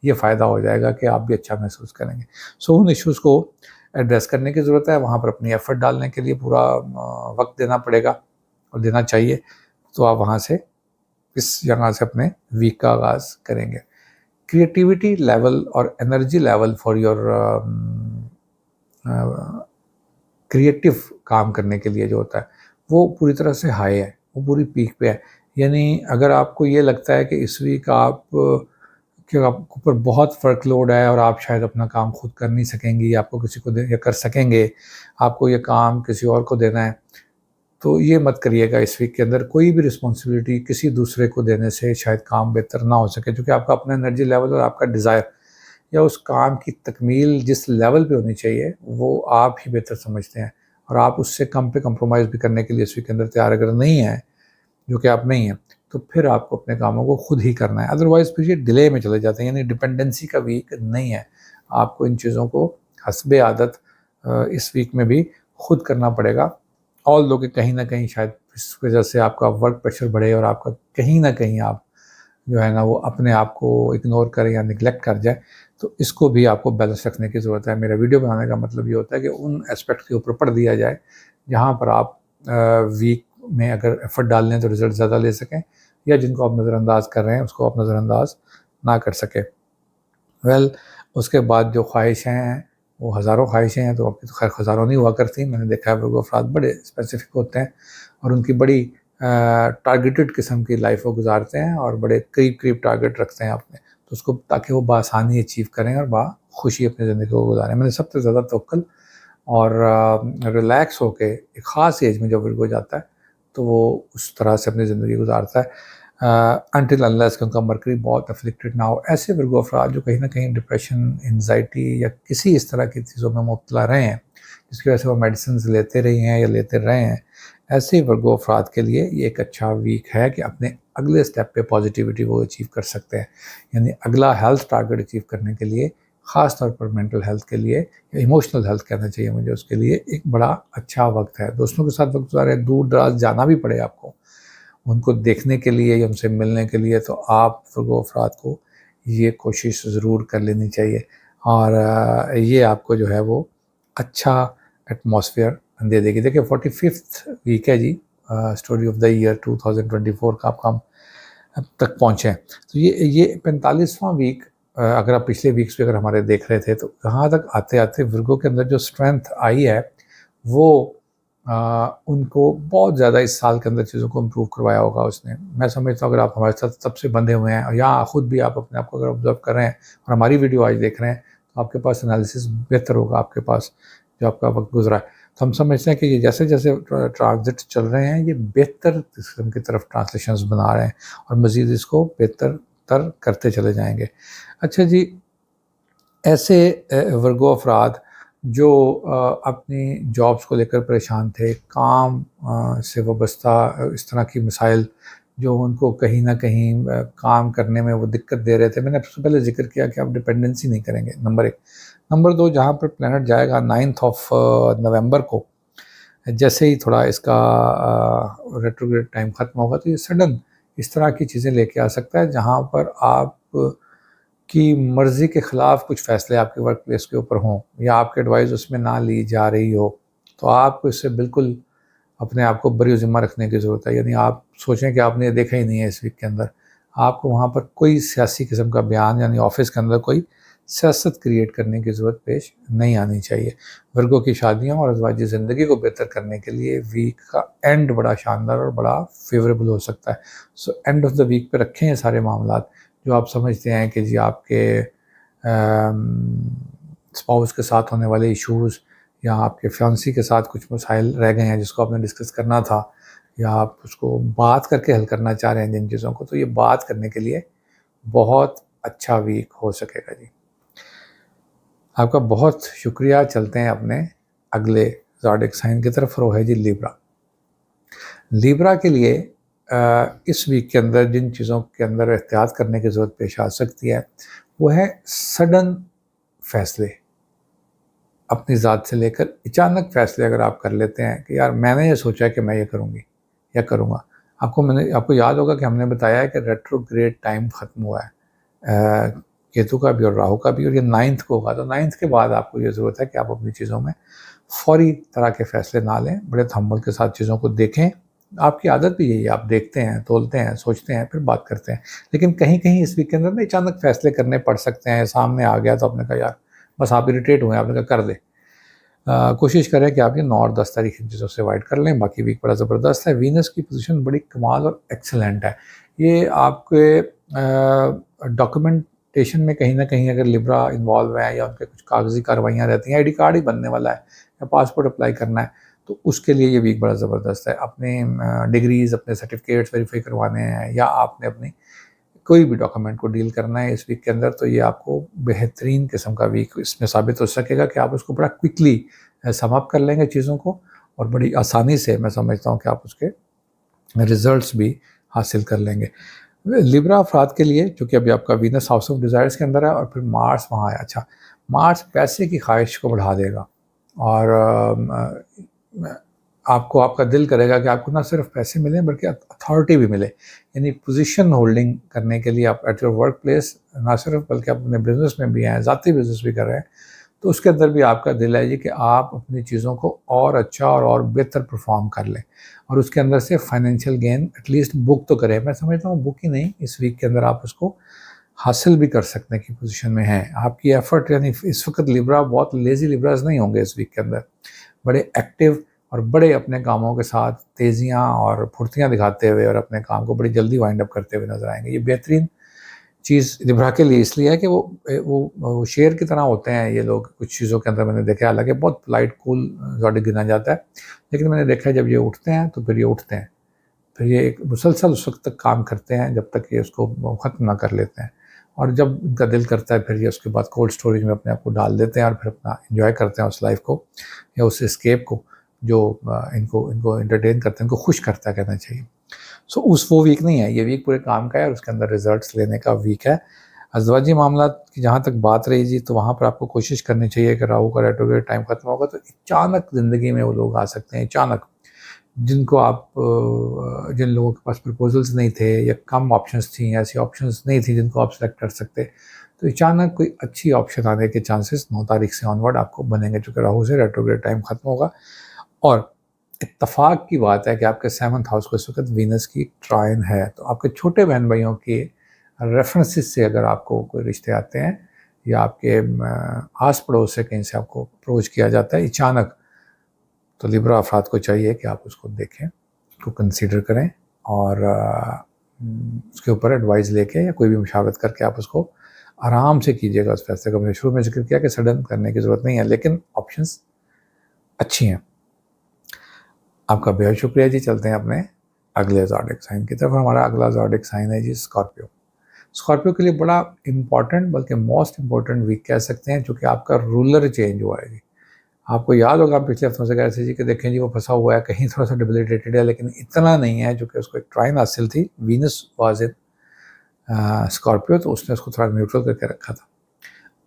Speaker 1: ये फ़ायदा हो जाएगा कि आप भी अच्छा महसूस करेंगे। सो उन इश्यूज़ को एड्रेस करने की ज़रूरत है, वहाँ पर अपनी एफ़र्ट डालने के लिए पूरा वक़्त देना पड़ेगा और देना चाहिए। तो आप वहाँ से, इस जगह से अपने वीक का आगाज़ करेंगे। क्रिएटिविटी लेवल और energy level for your creative काम करने के लिए जो होता है, वो पूरी तरह से हाई है, वो पूरी पीक पे है। यानी अगर आपको ये लगता है कि इस वीक आप कि आपके ऊपर बहुत वर्कलोड है और आप शायद अपना काम खुद कर नहीं सकेंगी या आपको किसी को दे या कर सकेंगे, आपको ये काम किसी और को देना है, तो ये मत करिएगा। इस वीक के अंदर कोई भी रिस्पॉन्सिबिलिटी किसी दूसरे को देने से शायद काम बेहतर ना हो सके, क्योंकि आपका अपना एनर्जी लेवल और आपका डिज़ायर या उस काम की तकमील जिस लेवल पे होनी चाहिए, वो आप ही बेहतर समझते हैं और आप उससे कम पे कंप्रोमाइज़ भी करने के लिए इस वीक के अंदर तैयार अगर नहीं हैं, जो कि आप नहीं हैं, तो फिर आपको अपने कामों को खुद ही करना है। अदरवाइज़ फिर ये डिले में चले जाते हैं, यानी डिपेंडेंसी का वीक नहीं है। आपको इन चीज़ों को हस्बे आदत इस वीक में भी खुद करना पड़ेगा। ऑल्दो कि कहीं न कहीं शायद इस वजह से आपका वर्क प्रेशर बढ़े और आपका कहीं न कहीं आप जो है ना वो अपने आप को इग्नोर करें या नेग्लेक्ट कर जाए, तो इसको भी आपको बैलेंस रखने की ज़रूरत है। मेरा वीडियो बनाने का मतलब ये होता है कि उन एस्पेक्ट के ऊपर पढ़ दिया जाए, जहाँ पर आप वीक में अगर एफ़र्ट डाल लें तो रिज़ल्ट ज़्यादा ले सकें, या जिनको आप नज़रअंदाज कर रहे हैं उसको आप नज़रअंदाज ना कर सकें। वेल, उसके बाद जो ख्वाहिशें हैं, वो हज़ारों ख्वाहिशें हैं, तो आपकी तो खैर हज़ारों नहीं हुआ करती। मैंने देखा है वर्गो अफ़राद बड़े स्पेसिफ़िक होते हैं और उनकी बड़ी टारगेटेड किस्म की लाइफ़ वो गुज़ारते हैं और बड़े करीब-करीब टारगेट रखते हैं अपने, तो उसको ताकि वो बआसानी अचीव करें और खुशी अपनी ज़िंदगी को गुज़ारें। मैंने सबसे ज़्यादा तवक्कुल और रिलैक्स होके एक ख़ास एज में जब वर्गो जाता है, तो वो उस तरह से अपनी ज़िंदगी गुजारता है अनटिल अनलेस कि उनका मरकरी बहुत अफ्लिक्टेड ना हो। ऐसे वर्गो अफराद जो कहीं ना कहीं डिप्रेशन, एंजाइटी या किसी इस तरह की चीज़ों में मुब्तला रहे हैं जिसकी वजह से वो मेडिसिन लेते रही हैं या लेते रहे हैं, ऐसे वर्गो अफराद के लिए ये एक अच्छा वीक है कि अपने अगले स्टेप पे पॉजिटिविटी वो अचीव कर सकते हैं। यानी अगला हेल्थ टारगेट अचीव करने के लिए, ख़ास तौर पर मेंटल हेल्थ के लिए या इमोशनल हेल्थ कहना चाहिए मुझे, उसके लिए एक बड़ा अच्छा वक्त है। दोस्तों के साथ वक्त गुजारे, दूर दराज जाना भी पड़े आपको उनको देखने के लिए या उनसे मिलने के लिए, तो आप वर्गो अफराद को ये कोशिश ज़रूर कर लेनी चाहिए और ये आपको जो है वो अच्छा एटमॉस्फेयर दे देगी। देखिए 45th वीक है जी स्टोरी ऑफ द ईयर 2024 का आप अब तक पहुँचे हैं। तो ये 45वां वीक अगर आप पिछले वीक्स भी अगर हमारे देख रहे थे तो यहाँ तक आते-आते वर्गो के अंदर जो स्ट्रेंथ आई है वो उनको बहुत ज़्यादा इस साल के अंदर चीज़ों को इम्प्रूव करवाया होगा उसने। मैं समझता हूँ अगर आप हमारे साथ तब से बंधे हुए हैं या ख़ुद भी आप अपने आप को अगर ऑब्ज़र्व कर रहे हैं और हमारी वीडियो आज देख रहे हैं तो आपके पास एनालिसिस बेहतर होगा आपके पास जो आपका वक्त गुजरा है। तो हम समझते हैं कि ये जैसे-जैसे ट्रांज़िट चल रहे हैं ये बेहतर किस्म की तरफ ट्रांसलेशंस बना रहे हैं और मज़ीद इसको बेहतर तर करते चले जाएँगे। अच्छा जी, ऐसे वर्गो अफराद जो अपनी जॉब्स को लेकर परेशान थे, काम से वाबस्ता इस तरह की मसाइल जो उनको कहीं न कहीं काम करने में वो दिक्कत दे रहे थे। मैंने सबसे पहले ज़िक्र किया कि आप डिपेंडेंसी नहीं करेंगे, नंबर 1। नंबर 2, जहाँ पर प्लैनेट जाएगा 9th ऑफ नवंबर को, जैसे ही थोड़ा इसका रेट्रोग्रेड टाइम ख़त्म होगा तो ये सडन इस तरह की चीज़ें लेके आ सकता है जहाँ पर आप की मर्ज़ी के ख़िलाफ़ कुछ फ़ैसले आपके वर्क प्लेस के ऊपर हों या आपकी एडवाइस उसमें ना ली जा रही हो, तो आपको इससे बिल्कुल अपने आप को बरी-ज़िम्मा रखने की ज़रूरत है। यानी आप सोचें कि आपने ये देखा ही नहीं है इस वीक के अंदर, आपको वहाँ पर कोई सियासी किस्म का बयान यानी ऑफ़िस के अंदर कोई सियासत क्रिएट करने की ज़रूरत पेश नहीं आनी चाहिए। वर्गों की शादियों और अज़वाजी ज़िंदगी को बेहतर करने के लिए वीक का एंड बड़ा शानदार और बड़ा फ़ेवरेबल हो सकता है। So end of the week पे रखें ये सारे मामलात जो आप समझते हैं कि जी आपके स्पाउस के साथ होने वाले इश्यूज़ या आपके फियांसी के साथ कुछ मसाइल रह गए हैं जिसको आपने डिस्कस करना था या आप उसको बात करके हल करना चाह रहे हैं जिन चीज़ों को, तो ये बात करने के लिए बहुत अच्छा वीक हो सकेगा जी। आपका बहुत शुक्रिया। चलते हैं अपने अगले ज़ोडिएक साइन की तरफ, वो है जी लिब्रा। लिब्रा के लिए इस वीक के अंदर जिन चीज़ों के अंदर एहतियात करने की ज़रूरत पेश आ सकती है वो है सडन फ़ैसले। अपनी ज़ात से लेकर अचानक फ़ैसले अगर आप कर लेते हैं कि यार मैंने ये सोचा है कि मैं ये करूँगी या करूँगा। आपको याद होगा कि हमने बताया है कि रेट्रोग्रेड टाइम ख़त्म हुआ है केतु का भी और राहु का भी, और ये 9th को होगा। तो 9th के बाद आपको ये ज़रूरत है कि आप अपनी चीज़ों में फ़ौरी तरह के फ़ैसले ना लें, बड़े तहम्मुल के साथ चीज़ों को देखें। आपकी आदत भी यही है, आप देखते हैं, तोलते हैं, सोचते हैं, फिर बात करते हैं। लेकिन कहीं-कहीं इस वीक के अंदर ना अचानक फ़ैसले करने पड़ सकते हैं। सामने आ गया तो आपने कहा यार बस आप इरिटेट हुए, आपने कहा कर दे। कोशिश करें कि आप ये 9 और 10 तारीख इन चीज़ों से अवॉइड कर लें। बाकी वीक बड़ा ज़बरदस्त है। वीनस की पोजीशन बड़ी कमाल और एक्सीलेंट है। ये आपके डॉक्यूमेंटेशन में कहीं न कहीं अगर लिब्रा इन्वॉल्व है या उनके कुछ कागज़ी कार्रवाइयाँ रहती हैं, आईडी कार्ड ही बनने वाला है या पासपोर्ट अप्लाई करना है, तो उसके लिए ये वीक बड़ा ज़बरदस्त है। अपने डिग्रीज़, अपने सर्टिफ़िकेट्स वेरीफ़ाई करवाने हैं या आपने अपनी कोई भी डॉक्यूमेंट को डील करना है इस वीक के अंदर, तो ये आपको बेहतरीन किस्म का वीक इसमें साबित हो सकेगा कि आप उसको बड़ा क्विकली सम अप कर लेंगे चीज़ों को और बड़ी आसानी से मैं समझता हूँ कि आप उसके रिज़ल्ट्स भी हासिल कर लेंगे। लिब्रा अफराद के लिए चूँकि अभी आपका वीनस हाउस ऑफ डिज़ायर्स के अंदर है और फिर मार्स वहाँ है। अच्छा, मार्स पैसे की ख्वाहिश को बढ़ा देगा और आपको आपका दिल करेगा कि आपको ना सिर्फ पैसे मिलें बल्कि अथॉरिटी भी मिले। यानी पोजीशन होल्डिंग करने के लिए आप एट योर वर्क प्लेस ना सिर्फ बल्कि आप अपने बिज़नेस में भी हैं, ज़ाती बिज़नेस भी कर रहे हैं, तो उसके अंदर भी आपका दिल है जी कि आप अपनी चीज़ों को और अच्छा और बेहतर परफॉर्म कर लें और उसके अंदर से फाइनेंशियल गेन एटलीस्ट बुक तो करें। मैं समझता हूँ बुक ही नहीं, इस वीक के अंदर आप उसको हासिल भी कर सकने की पोजीशन में हैं। आपकी एफर्ट यानी इस वक्त लिब्रा बहुत लेज़ी लिब्राज नहीं होंगे इस वीक के अंदर, बड़े एक्टिव और बड़े अपने कामों के साथ तेज़ियाँ और फुर्तियाँ दिखाते हुए और अपने काम को बड़ी जल्दी वाइंड अप करते हुए नज़र आएँगे। ये बेहतरीन चीज़ लिब्रा के लिए इसलिए है कि वो शेर की तरह होते हैं ये लोग कुछ चीज़ों के अंदर मैंने देखा है, हालाँकि बहुत पोलाइट कूल ज़ोडिएक गिना जाता है, लेकिन मैंने देखा है जब ये उठते हैं तो फिर ये उठते हैं। फिर ये एक मुसलसल उस वक़्त तक काम करते हैं जब तक ये उसको ख़त्म ना कर लेते हैं, और जब इनका दिल करता है फिर ये उसके बाद कोल्ड स्टोरेज में अपने आप को डाल देते हैं और फिर अपना एन्जॉय करते हैं उस लाइफ़ को या उस एस्केप को जो इनको इनको एंटरटेन करते हैं, इनको खुश करता है कहना चाहिए। सो उस वो वीक नहीं है, ये वीक पूरे काम का है और उसके अंदर रिज़ल्ट्स लेने का वीक है। अज़वाजी मामलात की जहाँ तक बात रही जी, तो वहाँ पर आपको कोशिश करनी चाहिए कि राहु का रेट्रोग्रेड टाइम ख़त्म होगा तो अचानक ज़िंदगी में वो लोग आ सकते हैं, अचानक। जिनको आप जिन लोगों के पास प्रपोज़ल्स नहीं थे या कम ऑप्शंस थी, ऐसी ऑप्शंस नहीं थी जिनको आप सेलेक्ट कर सकते, तो अचानक कोई अच्छी ऑप्शन आने के चांसेस 9 तारीख से ऑनवर्ड आपको बनेंगे, चूँकि राहु से रेट्रोग्रेड टाइम ख़त्म होगा। और इत्तेफ़ाक की बात है कि आपके 7th हाउस को इस वक़्त वीनस की ट्राइन है, तो आपके छोटे बहन-भाइयों के रेफ़रेंसेस से अगर आपको कोई रिश्ते आते हैं या आपके आस-पड़ोस से कहीं से आपको अप्रोच किया जाता है अचानक, तो लिब्रा अफ़राद को चाहिए कि आप उसको देखें, उसको कंसीडर करें और उसके ऊपर एडवाइस लेके या कोई भी मशावरत करके आप उसको आराम से कीजिएगा उस फैसले का। मैंने शुरू में ज़िक्र किया कि सडन करने की ज़रूरत नहीं है, लेकिन ऑप्शंस अच्छी हैं। आपका बेहद शुक्रिया जी। चलते हैं अपने अगले ज़ोडिएक साइन की तरफ। हमारा अगला ज़ोडिएक साइन है जी स्कॉर्पियो। स्कॉर्पियो के लिए बड़ा इम्पॉर्टेंट बल्कि मोस्ट इम्पॉर्टेंट वीक कह सकते हैं, चूँकि आपका रूलर चेंज हुआ है जी। आपको याद होगा हम पिछले हफ्तों से कह रहे थे जी कि देखें जी वो फँसा हुआ है, कहीं थोड़ा-सा डिबिलिटेटेड है, लेकिन इतना नहीं है, चूँकि उसको एक ट्राइन हासिल थी। वीनस वाज़ इन स्कॉर्पियो, तो उसने उसको थोड़ा न्यूट्रल करके रखा था।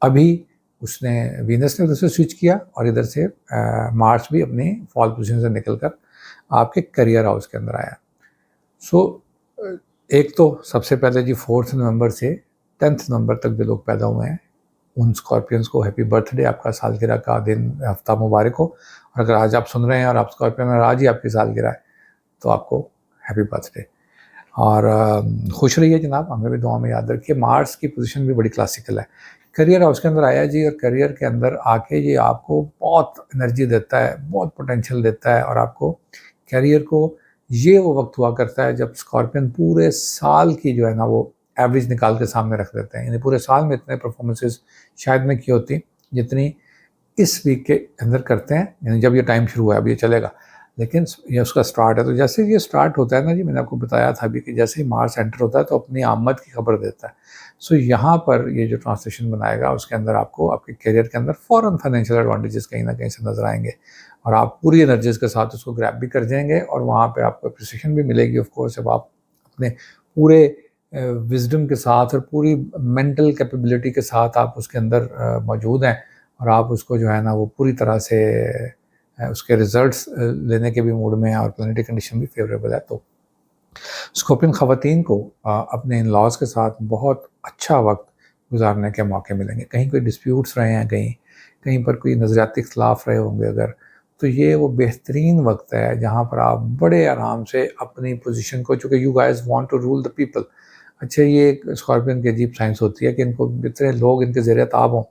Speaker 1: अभी उसने वीनस ने उधर से स्विच किया और इधर से मार्स भी अपनी फॉल पोजीशन से निकलकर आपके करियर हाउस के अंदर आया। सो एक तो सबसे पहले जी 4 नवंबर से 10 नवंबर तक जो लोग पैदा हुए हैं उन स्कॉर्पियंस को हैप्पी बर्थडे, आपका सालगिरह का दिन हफ्ता मुबारक हो। और अगर आज आप सुन रहे हैं और आप स्कॉर्पियन और आज ही आपकी सालगिरह है तो आपको हैप्पी बर्थडे और खुश रहिए जनाब, हमें भी दुआ में याद रखिए। मार्स की पोजीशन भी बड़ी क्लासिकल है, करियर हाउस के अंदर आया जी, और करियर के अंदर आके ये आपको बहुत एनर्जी देता है, बहुत पोटेंशियल देता है। और आपको करियर को ये वो वक्त हुआ करता है जब स्कॉर्पियन पूरे साल की जो है ना वो एवरेज निकाल के सामने रख देते हैं, यानी पूरे साल में इतने परफॉर्मेंसेस शायद नहीं की होती जितनी इस वीक के अंदर करते हैं। यानी जब ये टाइम शुरू हुआ है, अब ये चलेगा, लेकिन ये उसका स्टार्ट है। तो जैसे ये स्टार्ट होता है ना जी, मैंने आपको बताया था अभी कि जैसे ही मार्स एंटर होता है तो अपनी आमद की खबर देता है। सो यहाँ पर ये जो ट्रांसलेशन बनाएगा उसके अंदर आपको आपके करियर के अंदर फ़ौरन फाइनेंशियल एडवांटेजेस कहीं ना कहीं से नजर आएंगे और आप पूरी एनर्जीज के साथ उसको ग्रैब भी कर जाएंगे और वहाँ पर आपको अप्रिसिएशन भी मिलेगी। ऑफ कोर्स जब आप अपने पूरे विजडम के साथ और पूरी मेंटल कैपेबिलिटी के साथ आप उसके अंदर मौजूद हैं और आप उसको जो है ना वो पूरी तरह से उसके रिजल्ट्स लेने के भी मूड में है और प्लानिटरी कंडीशन भी फेवरेबल है, तो स्कॉर्पियन ख़वातीन को अपने इन लॉज़ के साथ बहुत अच्छा वक्त गुजारने के मौके मिलेंगे। कहीं कोई डिस्प्यूट्स रहे हैं, कहीं पर कोई नज़रियाती इख्तलाफ रहे होंगे अगर, तो ये वो बेहतरीन वक्त है जहाँ पर आप बड़े आराम से अपनी पोजीशन को, चूँकि you guys want to rule the people. अच्छा, ये एक स्कॉर्पियन की अजीब साइंस होती है कि इनको जितने लोग इनके ज़ेर ताब हों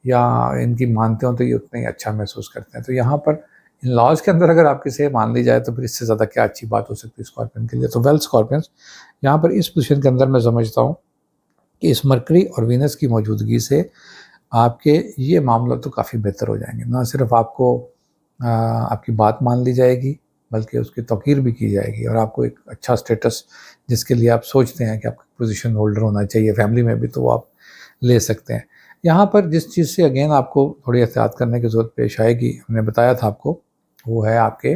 Speaker 1: या इनकी मानते हों तो ये उतना ही अच्छा महसूस करते हैं। तो यहाँ पर इन लॉज के अंदर अगर आपकी सेह मान ली जाए तो फिर इससे ज़्यादा क्या अच्छी बात हो सकती है स्कॉर्पियन के लिए। तो वेल स्कॉर्पियंस यहाँ पर इस पोजीशन के अंदर मैं समझता हूँ कि इस मरकरी और वीनस की मौजूदगी से आपके ये मामला तो काफ़ी बेहतर हो जाएंगे। ना सिर्फ आपको आपकी बात मान ली जाएगी बल्कि उसकी तौकीर भी की जाएगी और आपको एक अच्छा स्टेटस जिसके लिए आप सोचते हैं कि आपका पोजीशन होल्डर होना चाहिए फैमिली में भी, तो वो आप ले सकते हैं। यहाँ पर जिस चीज़ से अगेन आपको थोड़ी एहतियात करने की ज़रूरत पेश आएगी, हमने बताया था आपको, वो है आपके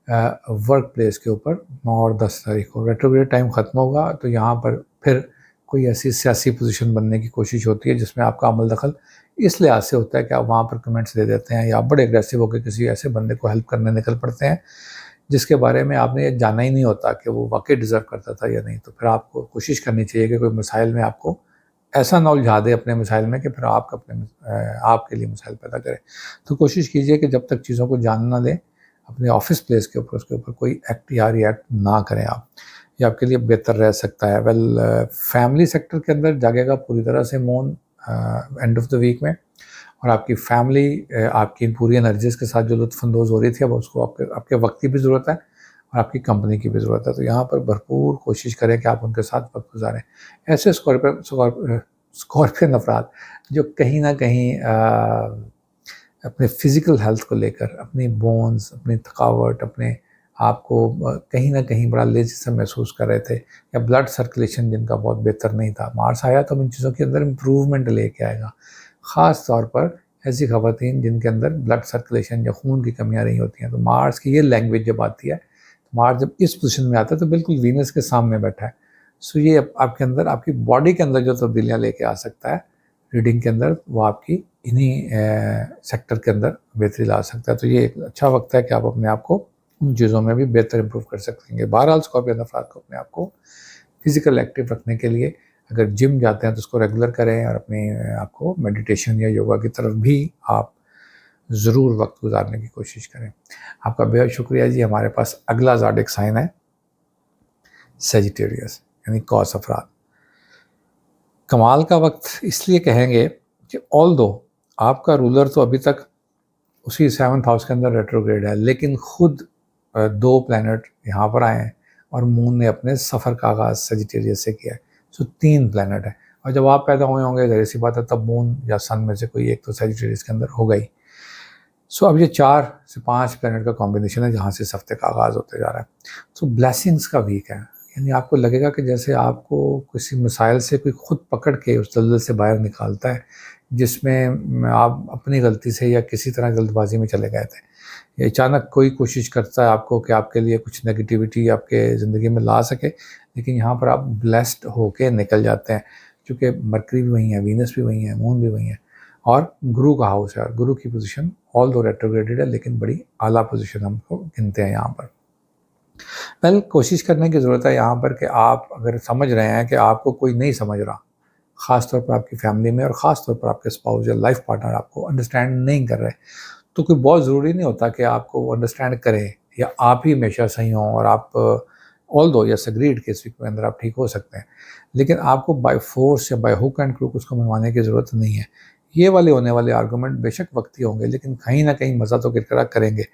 Speaker 1: वर्क प्लेस के ऊपर 9 और 10 तारीख को रेट्रोग्रेड टाइम ख़त्म होगा। तो यहाँ पर फिर कोई ऐसी सियासी पोजीशन बनने की कोशिश होती है जिसमें आपका अमल दखल इस लिहाज से होता है कि आप वहाँ पर कमेंट्स दे देते हैं या आप बड़े एग्रेसिव होकर किसी ऐसे बंदे को हेल्प करने निकल पड़ते हैं जिसके बारे में आपने ये जाना ही नहीं होता कि वो वाकई डिज़र्व करता था या नहीं। तो फिर आपको कोशिश करनी चाहिए कि कोई मसाइल में आपको ऐसा ना उलझा दे अपने मसाइल में कि फिर आपके लिए मसाइल पैदा करें। तो कोशिश कीजिए कि जब तक चीज़ों को जान ना लें अपने ऑफिस प्लेस के ऊपर उसके ऊपर कोई एक्ट या रिएक्ट ना करें आप, ये आपके लिए बेहतर रह सकता है। वेल फैमिली सेक्टर के अंदर जागेगा पूरी तरह से moon end of the week में और आपकी फैमिली आपकी पूरी एनर्जीज़ के साथ जो लुत्फ़अंदोज़ हो रही थी अब उसको आपके वक्त की भी ज़रूरत है और आपकी कंपनी की भी ज़रूरत है। तो यहाँ पर भरपूर कोशिश करें कि आप उनके साथ वक्त गुजारें। ऐसे स्कॉर्पियन अफराद जो कहीं ना कहीं अपने फ़िज़िकल हेल्थ को लेकर, अपनी बोन्स, अपनी थकावट, अपने आपको कहीं ना कहीं बड़ा लेजी सा महसूस कर रहे थे, या ब्लड सर्कुलेशन जिनका बहुत बेहतर नहीं था, मार्स आया तो इन चीज़ों के अंदर इम्प्रूवमेंट लेके आएगा। ख़ास तौर पर ऐसी ख़वातीन जिनके अंदर ब्लड सर्कुलेशन या खून की कमियाँ नहीं होती हैं, तो मार्स की ये लैंग्वेज जब आती है, मार्स जब इस पोजीशन में आता है तो बिल्कुल वीनस के सामने बैठा है। सो ये आपके अंदर, आपकी बॉडी के अंदर जो तब्दीलियाँ लेके आ सकता है रीडिंग के अंदर, वो आपकी इन्हीं सेक्टर के अंदर बेहतरी ला सकता है। तो ये एक अच्छा वक्त है कि आप अपने आप को उन चीज़ों में भी बेहतर इम्प्रूव कर सकेंगे। बहरहाल स्कॉर्पियन अफराद को अपने आप को फिज़िकल एक्टिव रखने के लिए अगर जिम जाते हैं तो उसको रेगुलर करें, और अपने आप को मेडिटेशन या योगा की तरफ भी आप ज़रूर वक्त गुजारने की कोशिश करें। आपका बेहद शुक्रिया जी। हमारे पास अगला ज़ोडिएक साइन है सेजिटेरियस, यानी कौस अफराद। कमाल का वक्त इसलिए कहेंगे कि ऑल्दो आपका रूलर तो अभी तक उसी 7th हाउस के अंदर रेट्रोग्रेड है, लेकिन खुद 2 प्लैनेट यहाँ पर आए हैं, और मून ने अपने सफ़र का आगाज़ सेजिटेरियस से किया है। सो 3 प्लैनेट है, और जब आप पैदा हुए होंगे ज़ाहिर सी बात है तब मून या सन में से कोई एक तो सेजिटेरियस के अंदर होगा ही। सो अब ये 4 से 5 प्लैनेट का कॉम्बिनेशन है जहाँ से इस हफ्ते का आगाज़ होते जा रहा है। सो ब्लेसिंग्स का वीक है, यानी आपको लगेगा कि जैसे आपको किसी मिसाइल से कोई खुद पकड़ के उस दलदल से बाहर निकालता है जिसमें आप अपनी गलती से या किसी तरह जल्दबाजी में चले गए थे, या अचानक कोई कोशिश करता है आपको कि आपके लिए कुछ नेगेटिविटी आपके ज़िंदगी में ला सके, लेकिन यहाँ पर आप ब्लेस्ड होके निकल जाते हैं, क्योंकि मरकरी भी वही है, वीनस भी वही है, मून भी वही है, और गुरु का हाउस है, और गुरु की पोजीशन ऑल दो रेट्रोग्रेडेड है लेकिन बड़ी आला पोजीशन हमको गिनते हैं यहाँ पर। वेल, कोशिश करने की ज़रूरत है यहाँ पर कि आप अगर समझ रहे हैं कि आपको कोई नहीं समझ रहा, ख़ास तौर पर आपकी फैमिली में, और ख़ास तौर पर आपके स्पाउस या लाइफ पार्टनर आपको अंडरस्टैंड नहीं कर रहे, तो कोई बहुत ज़रूरी नहीं होता कि आपको वो अंडरस्टैंड करें या आप ही हमेशा सही हों, और आप ऑल्दो यस एग्रीड के इस वीक के अंदर आप ठीक हो सकते हैं, लेकिन आपको बाय फोर्स या बाय हुक एंड क्रूक उसको मनवाने की ज़रूरत नहीं है। ये वाले होने वाले आर्गूमेंट बेशक वक्ती होंगे, लेकिन कहीं ना कहीं मज़ा तो किरकिरा करेंगे,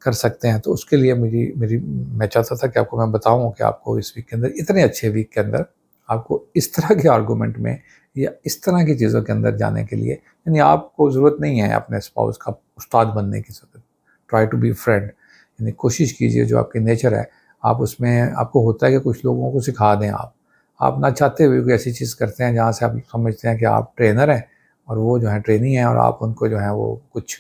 Speaker 1: कर सकते हैं। तो उसके लिए मैं चाहता था कि आपको मैं बताऊँ कि आपको इस वीक के अंदर, इतने अच्छे वीक के अंदर, आपको इस तरह के आर्गूमेंट में या इस तरह की चीज़ों के अंदर जाने के लिए, यानी आपको ज़रूरत नहीं है अपने स्पाउस का उस्ताद बनने की ज़रूरत। ट्राई टू बी फ्रेंड, यानी कोशिश कीजिए जो आपकी नेचर है, आप उसमें, आपको होता है कि कुछ लोगों को सिखा दें। आप ना चाहते हुए कोई ऐसी चीज़ करते हैं जहाँ से आप समझते हैं कि आप ट्रेनर हैं और वो जो है ट्रेनी हैं, और आप उनको जो है वो कुछ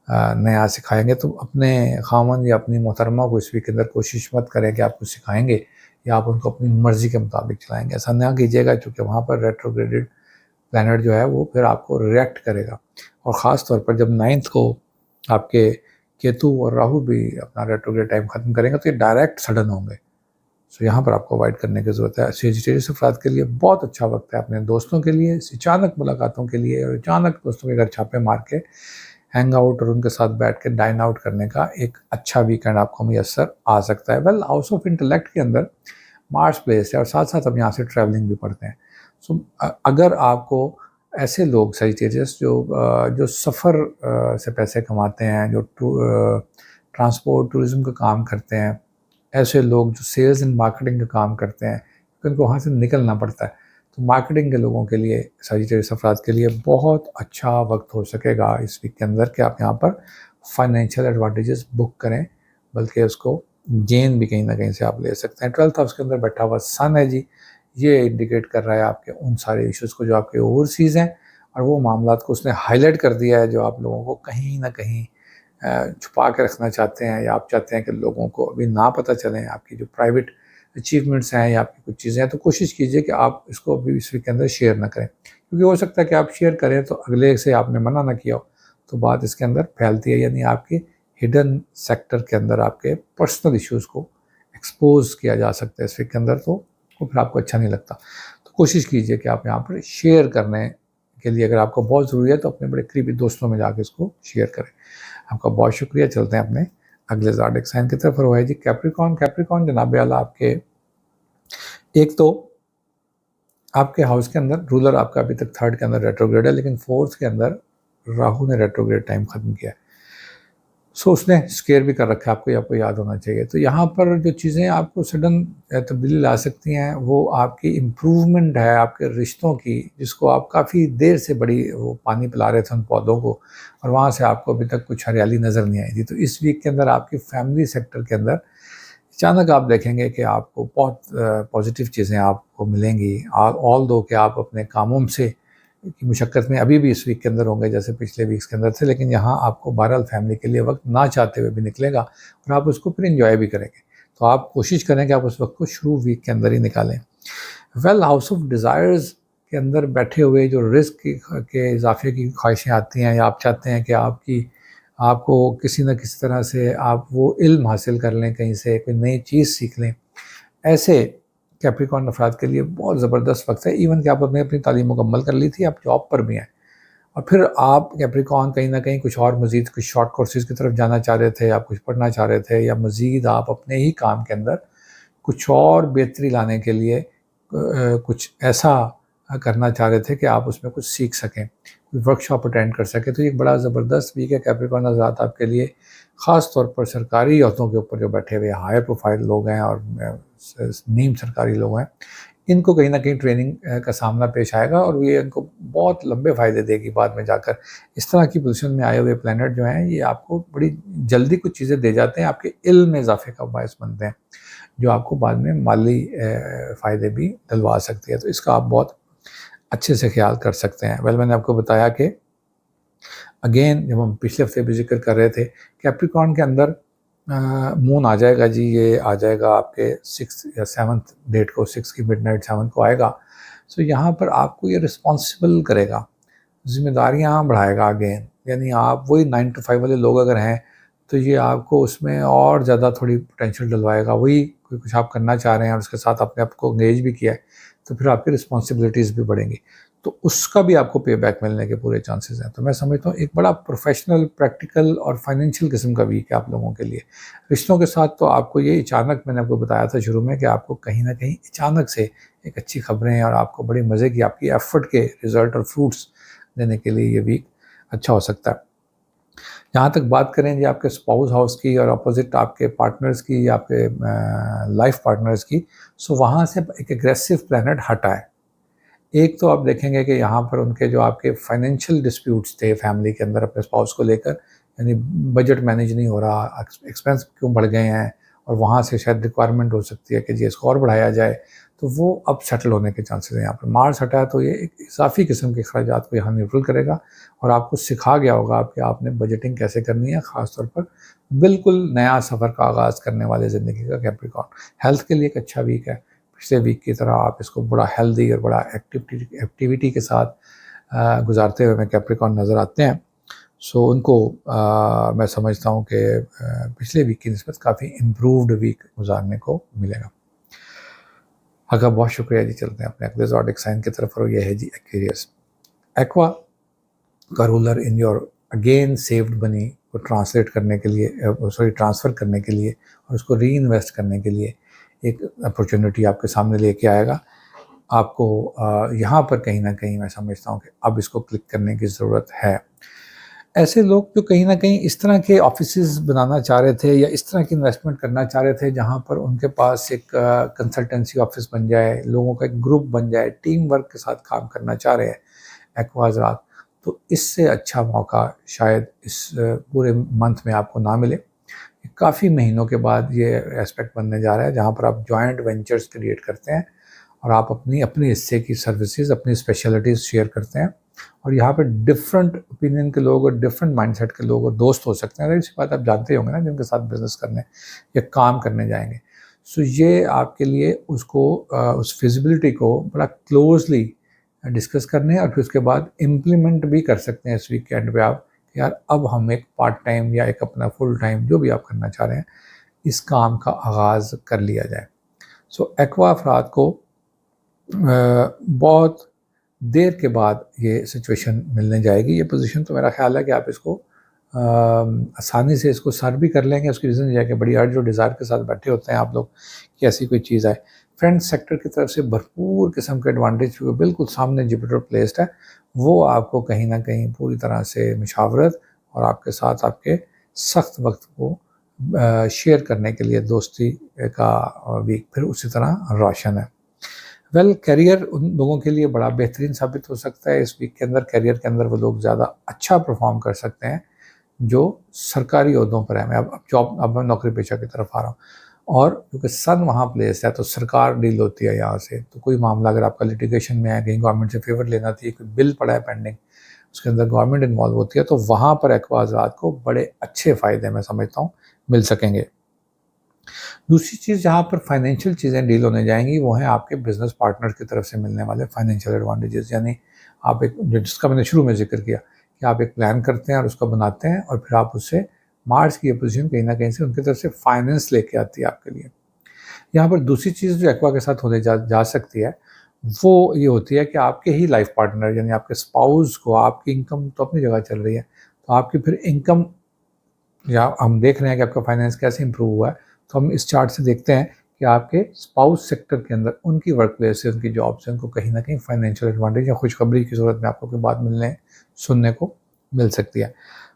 Speaker 1: नया सिखाएँगे। तो अपने ख़ावंद या अपनी मोहतरमा को इस वीक के अंदर कोशिश मत करें कि आप कुछ सिखाएँगे या आप उनको अपनी मर्ज़ी के मुताबिक चलाएँगे। ऐसा ना कीजिएगा, क्योंकि वहाँ पर रेट्रोग्रेडेड प्लैनेट जो है वो फिर आपको रिएक्ट करेगा, और ख़ास तौर पर जब 9th को आपके केतु और राहु भी अपना रेट्रोग्रेड टाइम ख़त्म करेंगे तो ये डायरेक्ट सडन होंगे। सो यहाँ पर आपको अवॉइड करने की ज़रूरत है। सेजिटेरियस अफराद के लिए बहुत अच्छा वक्त है अपने दोस्तों के लिए, अचानक मुलाकातों के लिए, और अचानक दोस्तों के घर छापे मार के हैंग आउट और उनके साथ बैठ के डाइन आउट करने का एक अच्छा वीकेंड आपको मुयस्सर आ सकता है। वेल, हाउस ऑफ इंटेलेक्ट के अंदर मार्स प्लेस है, और साथ साथ अब यहाँ से ट्रैवलिंग भी पढ़ते हैं। सो अगर आपको ऐसे लोग सेजिटेरियस जो सफ़र से पैसे कमाते हैं, जो ट्रांसपोर्ट टूरिज़्म का काम करते हैं, ऐसे लोग जो सेल्स एंड मार्केटिंग का काम करते हैं, तो उनको वहाँ से निकलना पड़ता है, तो मार्केटिंग के लोगों के लिए, सेजिटेरियस अफराद के लिए बहुत अच्छा वक्त हो सकेगा इस वीक के अंदर कि आप यहाँ पर फाइनेंशियल एडवांटेजेस बुक करें, बल्कि उसको गेन भी कहीं ना कहीं से आप ले सकते हैं। 12th हाउस के अंदर बैठा हुआ सन है जी, ये इंडिकेट कर रहा है आपके उन सारे इश्यूज़ को जो आपके ओवरसीज़ हैं, और वो मामलात को उसने हाईलाइट कर दिया है जो आप लोगों को कहीं ना कहीं छुपा के रखना चाहते हैं, या आप चाहते हैं कि लोगों को अभी ना पता चलें आपकी जो प्राइवेट अचीवमेंट्स हैं या आपकी कुछ चीज़ें हैं। तो कोशिश कीजिए कि आप इसको अभी इस वीक के अंदर शेयर ना करें, क्योंकि हो सकता है कि आप शेयर करें तो अगले से आपने मना ना किया हो, तो बात इसके अंदर फैलती है, यानी आपके हिडन सेक्टर के अंदर आपके पर्सनल इश्यूज़ को एक्सपोज किया जा सकता है इस वीक के अंदर, तो वो फिर आपको अच्छा नहीं लगता। तो कोशिश कीजिए कि आप यहाँ पर शेयर करने के लिए, अगर आपको बहुत ज़रूरी है तो अपने बड़े करीबी दोस्तों में जाकर इसको शेयर करें। आपका बहुत शुक्रिया। चलते हैं अपने अगले ज़ोडिएक साइन की तरफ, और वो है जी कैप्रिकॉर्न। कैप्रिकॉर्न जनाब आला, आपके एक तो आपके हाउस के अंदर रूलर आपका अभी तक 3rd के अंदर रेट्रोग्रेड है, लेकिन 4th के अंदर राहु ने रेट्रोग्रेड टाइम ख़त्म किया है। सो उसने स्केयर भी कर रखा है आपको, ये आपको याद होना चाहिए। तो यहाँ पर जो चीज़ें आपको सडन तब्दीली ला सकती हैं वो आपकी इम्प्रूवमेंट है आपके रिश्तों की, जिसको आप काफ़ी देर से बड़ी वो पानी पिला रहे थे उन पौधों को, और वहाँ से आपको अभी तक कुछ हरियाली नज़र नहीं आई थी। तो इस वीक के अंदर आपकी फैमिली सेक्टर के अंदर अचानक आप देखेंगे कि आपको बहुत पॉजिटिव चीज़ें आपको मिलेंगी। ऑल दो कि आप अपने कामों से की मुशक्क़त में अभी भी इस वीक के अंदर होंगे जैसे पिछले वीक्स के अंदर थे, लेकिन यहाँ आपको बहरहाल फैमिली के लिए वक्त ना चाहते हुए भी निकलेगा और आप उसको फिर इंजॉय भी करेंगे। तो आप कोशिश करें कि आप उस वक्त को शुरू वीक के अंदर ही निकालें। वेल, हाउस ऑफ डिज़ायर्स के अंदर बैठे हुए जो रिस्क के इजाफे की ख्वाहिशें आती हैं, या आप चाहते हैं कि आपको किसी न किसी तरह से आप वो इल्म हासिल कर लें, कहीं से कोई नई चीज़ सीख लें, ऐसे कैप्रिकॉर्न अफराद के लिए बहुत ज़बरदस्त वक्त है। इवन कि आप अपनी अपनी तालीम मुकम्मल कर ली थी, आप जॉब पर भी हैं, और फिर आप कैप्रिकॉर्न कहीं ना कहीं कुछ और मज़ीद कुछ शॉर्ट कोर्सेज़ की तरफ जाना चाह रहे थे, आप कुछ पढ़ना चाह रहे थे, या मज़ीद आप अपने ही काम के अंदर कुछ और बेहतरी लाने के लिए कुछ ऐसा करना चाह रहे थे कि आप उसमें कुछ सीख सकें, कोई वर्कशॉप अटेंड कर सकें। तो ये एक बड़ा ज़बरदस्त वीक है कैप्रिकॉर्न हज़रात आपके लिए, ख़ास तौर पर सरकारी अहदों के ऊपर जो बैठे हुए हायर प्रोफाइल लोग हैं और नीम सरकारी लोग हैं, इनको कहीं न कहीं ट्रेनिंग का सामना पेश आएगा, और ये इनको बहुत लंबे फ़ायदे देगी बाद में जाकर। इस तरह की पोजीशन में आए हुए प्लैनेट जो हैं, ये आपको बड़ी जल्दी कुछ चीज़ें दे जाते हैं, आपके इल्म में इज़ाफ़े का बायस बनते हैं, जो आपको बाद में माली फ़ायदे भी दिलवा सकती है। तो इसका आप बहुत अच्छे से ख्याल कर सकते हैं। वेल, मैंने आपको बताया कि अगेन जब हम पिछले हफ्ते भी ज़िक्र कर रहे थे, कैप्रिकॉर्न के अंदर मून आ जाएगा जी, ये आ जाएगा आपके 6 या 7th डेट को, 6 की मिडनाइट 7 को आएगा। सो यहाँ पर आपको ये रिस्पॉन्सिबल करेगा, ज़िम्मेदारियाँ बढ़ाएगा अगेन। यानी आप वही 9 to 5 वाले लोग अगर हैं, तो ये आपको उसमें और ज़्यादा थोड़ी पोटेंशियल डलवाएगा। वही कोई कुछ आप करना चाह रहे हैं और उसके साथ आपने आपको एंगेज भी किया है, तो फिर आपकी रिस्पॉन्सिबिलिटीज़ भी बढ़ेंगी, तो उसका भी आपको पे बैक मिलने के पूरे चांसेस हैं। तो मैं समझता हूँ एक बड़ा प्रोफेशनल, प्रैक्टिकल और फाइनेंशियल किस्म का वीक है आप लोगों के लिए। रिश्तों के साथ तो आपको ये अचानक, मैंने आपको बताया था शुरू में, कि आपको कहीं न कहीं अचानक से एक अच्छी खबरें और आपको बड़ी मज़े की आपकी एफ़र्ट के रिज़ल्ट और फ्रूट्स देने के लिए ये वीक अच्छा हो सकता है। जहाँ तक बात करें जी आपके स्पाउस हाउस की और अपोज़िट आपके पार्टनर्स की, या आपके लाइफ़ पार्टनर्स की, सो वहाँ से एक एग्रेसिव प्लैनेट हटा है। एक तो आप देखेंगे कि यहाँ पर उनके जो आपके फाइनेंशियल डिस्प्यूट्स थे फैमिली के अंदर अपने स्पाउस को लेकर, यानी बजट मैनेज नहीं हो रहा, एक्सपेंस क्यों बढ़ गए हैं, और वहाँ से शायद रिक्वायरमेंट हो सकती है कि जी इसको और बढ़ाया जाए, तो वो अब सेटल होने के चांसेस हैं। यहाँ पर मार्स हटा है, तो ये एक इजाफी किस्म के अखराजात को यहाँ न्यूट्रल करेगा, और आपको सिखा गया होगा कि आपने बजटिंग कैसे करनी है, ख़ासतौर पर बिल्कुल नया सफ़र का आगाज़ करने वाले ज़िंदगी का कैप्रिकॉर्न। हेल्थ के लिए एक अच्छा वीक है, पिछले वीक की तरह आप इसको बड़ा हेल्दी और बड़ा एक्टिविटी के साथ गुजारते हुए हमें कैप्रिकॉर्न नज़र आते हैं। सो उनको मैं समझता हूँ कि पिछले वीक की निस्बत काफ़ी इम्प्रूव्ड वीक गुजारने को मिलेगा। आपका बहुत शुक्रिया जी। चलते हैं अपने अगले ज़ोडिक साइन की तरफ, और ये है जी एक्वेरियस। एक्वा का ruler in your again saved money को ट्रांसलेट करने के लिए, ट्रांसफ़र करने के लिए और उसको री इन्वेस्ट करने के लिए एक अपॉर्चुनिटी आपके सामने लेके आएगा। आपको यहाँ पर कहीं ना कहीं मैं समझता हूँ कि अब इसको क्लिक करने की ज़रूरत है। ऐसे लोग जो कहीं ना कहीं इस तरह के ऑफिसेज बनाना चाह रहे थे, या इस तरह की इन्वेस्टमेंट करना चाह रहे थे जहाँ पर उनके पास एक कंसल्टेंसी ऑफिस बन जाए, लोगों का एक ग्रुप बन जाए, टीम वर्क के साथ काम करना चाह रहे हैं एक्वाज रात, तो इससे अच्छा मौका शायद इस पूरे मंथ में आपको ना मिले। काफ़ी महीनों के बाद ये एस्पेक्ट बनने जा रहा है जहाँ पर आप जॉइंट वेंचर्स क्रिएट करते हैं, और आप अपनी अपने हिस्से की सर्विसेज, अपनी स्पेशलिटीज़ शेयर करते हैं, और यहाँ पे डिफरेंट ओपिनियन के लोग और डिफरेंट माइंडसेट के लोग और दोस्त हो सकते हैं। अगर इसी बात आप जानते होंगे ना, जिनके साथ बिजनेस करने या काम करने जाएंगे। सो ये आपके लिए उसको उस फिजिबिलिटी को बड़ा क्लोजली डिस्कस करने, और फिर उसके बाद इम्प्लीमेंट भी कर सकते हैं इस वीकेंड पे आप, यार अब हम एक पार्ट टाइम या एक अपना फुल टाइम जो भी आप करना चाह रहे हैं, इस काम का आगाज़ कर लिया जाए। सो एक्वा अफराद को बहुत देर के बाद ये सिचुएशन मिलने जाएगी, ये पोजीशन। तो मेरा ख्याल है कि आप इसको आसानी से इसको सर भी कर लेंगे। उसकी रीज़न ये है कि बड़ी अर्ज और डिज़ायर के साथ बैठे होते हैं आप लोग कि ऐसी कोई चीज़ आए। फ्रेंड्स सेक्टर की तरफ से भरपूर किस्म के एडवांटेज बिल्कुल सामने जुपिटर प्लेस्ड है, वो आपको कहीं ना कहीं पूरी तरह से मशावरत और आपके साथ आपके सख्त वक्त को शेयर करने के लिए दोस्ती का वीक फिर उसी तरह रोशन है। करियर उन लोगों के लिए बड़ा बेहतरीन साबित हो सकता है इस वीक के अंदर। करियर के अंदर वो लोग ज़्यादा अच्छा परफॉर्म कर सकते हैं जो सरकारी ओहदों पर है। मैं अब मैं नौकरी पेशा की तरफ आ रहा हूँ, और क्योंकि सन वहाँ प्लेस है तो सरकार डील होती है यहाँ से। तो कोई मामला अगर आपका लिटिगेशन में है, कहीं गवर्नमेंट से फेवर लेना थी, कोई बिल पड़ा है पेंडिंग, उसके अंदर गवर्नमेंट इन्वॉल्व होती है, तो वहाँ पर एक्वा आज़ाद को बड़े अच्छे फ़ायदे मैं समझता हूँ मिल सकेंगे। दूसरी चीज़ जहाँ पर फाइनेंशियल चीज़ें डील होने जाएंगी वो है आपके बिजनेस पार्टनर की तरफ से मिलने वाले फाइनेंशियल एडवांटेजेस। यानी आप एक, जिसका मैंने शुरू में जिक्र किया कि आप एक प्लान करते हैं और उसको बनाते हैं, और फिर आप उससे मार्च की अपोजिशन कहीं ना कहीं से उनकी तरफ से फाइनेंस लेके आती है आपके लिए। यहाँ पर दूसरी चीज़ जो एक्वा के साथ होने जा सकती है वो ये होती है कि आपके ही लाइफ पार्टनर यानी आपके स्पाउस को, आपकी इनकम तो अपनी जगह चल रही है, तो आपकी फिर इनकम, या हम देख रहे हैं कि आपका फाइनेंस कैसे इंप्रूव हुआ है, तो हम इस चार्ट से देखते हैं कि आपके स्पाउस सेक्टर के अंदर उनकी वर्क प्लेस से, उनकी जॉब से उनको कहीं ना कहीं फाइनेंशियल एडवांटेज या खुशखबरी की सूरत में आपको कोई बात सुनने को मिल सकती है।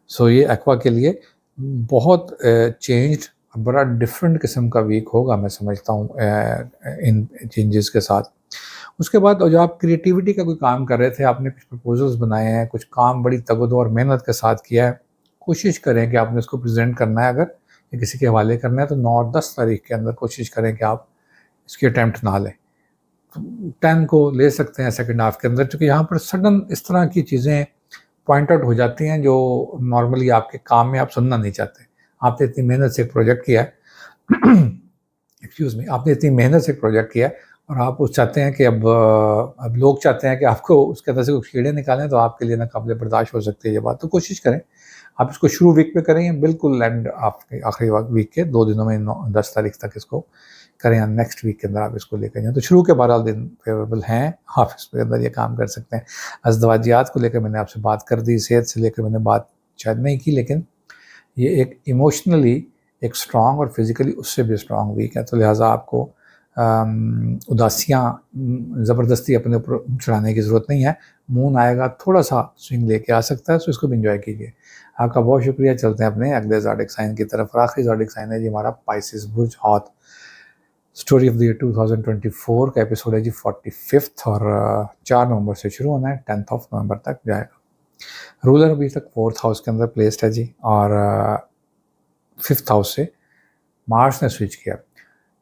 Speaker 1: सो ये एक्वा के लिए बहुत चेंज्ड, बड़ा डिफरेंट किस्म का वीक होगा मैं समझता हूँ इन चेंजेस के साथ। उसके बाद जो आप क्रिएटिविटी का कोई काम कर रहे थे, आपने कुछ प्रपोजल्स बनाए हैं, कुछ काम बड़ी तगदो और मेहनत के साथ किया है, कोशिश करें कि आपने इसको प्रेजेंट करना है, अगर या किसी के हवाले करना है, तो 9 और 10 तारीख के अंदर कोशिश करें कि आप इसकी अटैम्प्ट ना लें। 10 को ले सकते हैं सेकंड हाफ के अंदर, क्योंकि यहाँ पर सडन इस तरह की चीज़ें पॉइंट आउट हो जाती हैं जो नॉर्मली आपके काम में आप सुनना नहीं चाहते। आपने इतनी मेहनत से एक प्रोजेक्ट किया है एक्सक्यूज़ मी, आपने इतनी मेहनत से एक प्रोजेक्ट किया है और आप उस चाहते हैं कि अब लोग चाहते हैं कि आपको उसके अंदर से कुछ कीड़े निकालें, तो आपके लिए नाकाबिले बर्दाश्त हो सकती है ये बात। तो कोशिश करें आप इसको शुरू वीक में करें या बिल्कुल एंड आपके आखिरी वीक के 2 दिनों में 10 तारीख तक इसको करें, या नेक्स्ट वीक के अंदर आप इसको लेकर जाएँ। तो शुरू के 12 दिन फेवरेबल हैं, आप इसके अंदर ये काम कर सकते हैं। अज़दवाजियात को लेकर मैंने आपसे बात कर दी, सेहत से लेकर मैंने बात शायद नहीं की, लेकिन ये एक इमोशनली एक स्ट्रॉन्ग और फिज़िकली उससे भी स्ट्रॉन्ग वीक है, तो लिहाजा आपको उदासियाँ ज़बरदस्ती अपने ऊपर चढ़ाने की ज़रूरत नहीं है। मून आएगा, थोड़ा सा स्विंग लेके आ सकता है, तो इसको भी इंजॉय कीजिए। आपका बहुत शुक्रिया। चलते हैं अपने अगले ज़ोडिक साइन की तरफ, और आखिरी ज़ोडिक साइन है जी हमारा Pisces Burj hot. Story of the year 2024 का एपिसोड है जी 45th, और 4 नवंबर से शुरू होना है, 10th ऑफ नवंबर तक जाएगा। रूलर अभी तक 4th हाउस के अंदर प्लेस्ड है जी, और 5th हाउस से मार्स ने स्विच किया।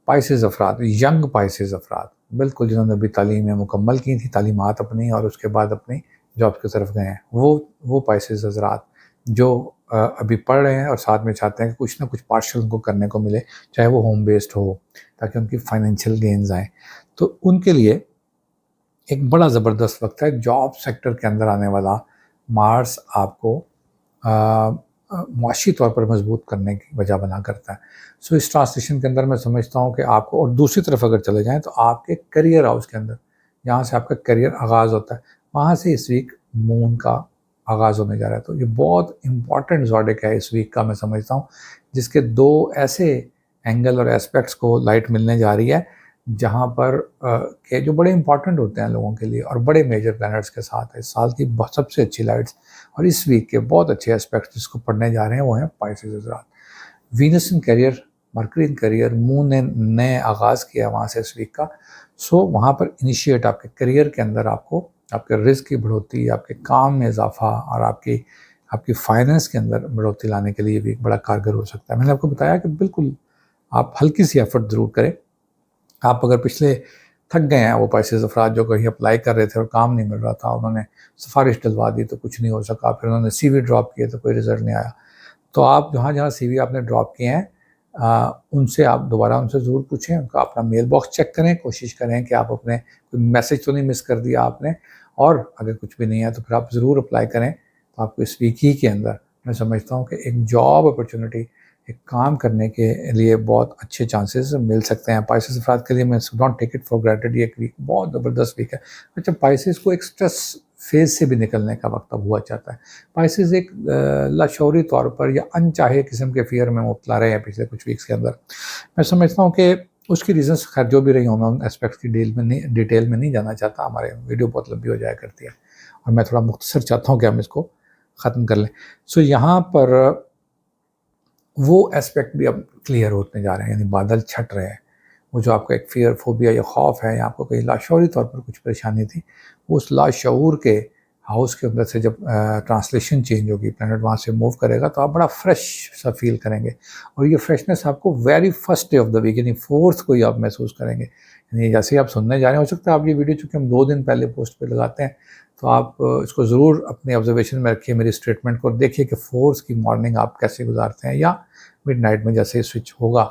Speaker 1: पाइसेस अफराद, यंग पाइसेस अफराद, बिल्कुल जिन्होंने अभी तालीमें मुकम्मल की थी, तालीमात अपनी, और उसके बाद अपनी जॉब की तरफ गए हैं, वो पाइसेस हजरात जो अभी पढ़ रहे हैं और साथ में चाहते हैं कि कुछ ना कुछ पार्शल उनको करने को मिले, चाहे वो होम बेस्ड हो, ताकि उनकी फाइनेंशियल गेन्स आएँ। तो उनके लिए एक बड़ा ज़बरदस्त वक्त है। जॉब सेक्टर के अंदर आने वाला मार्स आपको मुआशी तौर पर मजबूत करने की वजह बना करता है। सो इस ट्रांसलेशन के अंदर मैं समझता हूँ कि आपको, और दूसरी तरफ अगर चले जाएँ तो आपके करियर हाउस के अंदर, जहाँ से आपका करियर आगाज़ होता है, वहाँ से इस वीक मून का आगाज़ होने जा रहा है। तो ये बहुत इंपॉर्टेंट ज़ोडिक है इस वीक का, मैं समझता हूँ, जिसके 2 ऐसे एंगल और एस्पेक्ट्स को लाइट मिलने जा रही है जहाँ पर के जो बड़े इंपॉर्टेंट होते हैं लोगों के लिए, और बड़े मेजर प्लैनेट्स के साथ है इस साल की सबसे अच्छी लाइट्स। और इस वीक के बहुत अच्छे एस्पेक्ट्स जिसको पढ़ने जा रहे हैं वो हैं पाइसेस हजरात। Venus in career, mercury in career, moon ने नए आगाज़ किया वहाँ से इस वीक का। सो वहाँ पर इनिशिएट आपके करियर के अंदर आपको आपके रिस्क की बढ़ोतरी, आपके काम में इजाफा, और आपकी फाइनेंस के अंदर बढ़ोतरी लाने के लिए वीक बड़ा कारगर हो सकता है। मैंने आपको बताया कि बिल्कुल आप हल्की सी एफर्ट ज़रूर करें। आप अगर पिछले थक गए हैं, वो पाइसेस अफराद जो कहीं अप्लाई कर रहे थे और काम नहीं मिल रहा था, उन्होंने सिफारिश डलवा दी तो कुछ नहीं हो सका, फिर उन्होंने CV ड्रॉप किए तो कोई रिजल्ट नहीं आया, तो आप जहाँ CV आपने ड्रॉप किए हैं उनसे आप दोबारा उनसे ज़रूर पूछें, उनका अपना मेल बॉक्स चेक करें, कोशिश करें कि आप अपने कोई मैसेज तो नहीं मिस कर दिया आपने, और अगर कुछ भी नहीं है तो फिर आप ज़रूर अप्लाई करें। तो आपको इस वीक ही के अंदर मैं समझता हूँ कि एक जॉब अपॉर्चुनिटी, एक काम करने के लिए बहुत अच्छे चांसेस मिल सकते हैं। पाइसेस अफराद के लिए मैं don't take it for granted, ये एक वीक बहुत ज़बरदस्त वीक है। अच्छा, पाइसेस को एक स्ट्रेस फेज से भी निकलने का वक्त अब हुआ चाहता है। पाइसेस एक लाशौरी तौर पर या अनचाहे किस्म के फियर में मुबतला रहे हैं पिछले कुछ वीक्स के अंदर। मैं समझता हूँ कि उसकी रीजंस खैर जो भी रही हों, मैं उन एस्पेक्ट्स की डिटेल में नहीं जाना चाहता, हमारे वीडियो बहुत लंबी हो जाया करती है और मैं थोड़ा मुख्तसर चाहता हूँ कि हम इसको ख़त्म कर लें। सो यहाँ पर वो एस्पेक्ट भी अब क्लियर होते जा रहे हैं, यानी बादल छट रहे हैं। वो जो आपका एक फ़ियर, फ़ोबिया या खौफ है या आपको कहीं लाशऊरी तौर पर कुछ परेशानी थी, वो उस लाशऊर के हाउस के अंदर से जब ट्रांसलेशन चेंज होगी, प्लैनेट वहाँ से मूव करेगा, तो आप बड़ा फ्रेश सा फ़ील करेंगे। और ये फ्रेशनेस आपको very first day of the week यानी 4th को ही आप महसूस करेंगे। यानी जैसे ही आप सुनने जा रहे हैं, हो सकता है आप ये वीडियो चूँकि हम 2 दिन पहले पोस्ट पे लगाते हैं, तो आप इसको ज़रूर अपने ऑब्ज़र्वेशन में रखिए, मेरी स्टेटमेंट को देखिए कि 4th की मॉर्निंग आप कैसे गुज़ारते हैं, या मिडनाइट में जैसे ही स्विच होगा,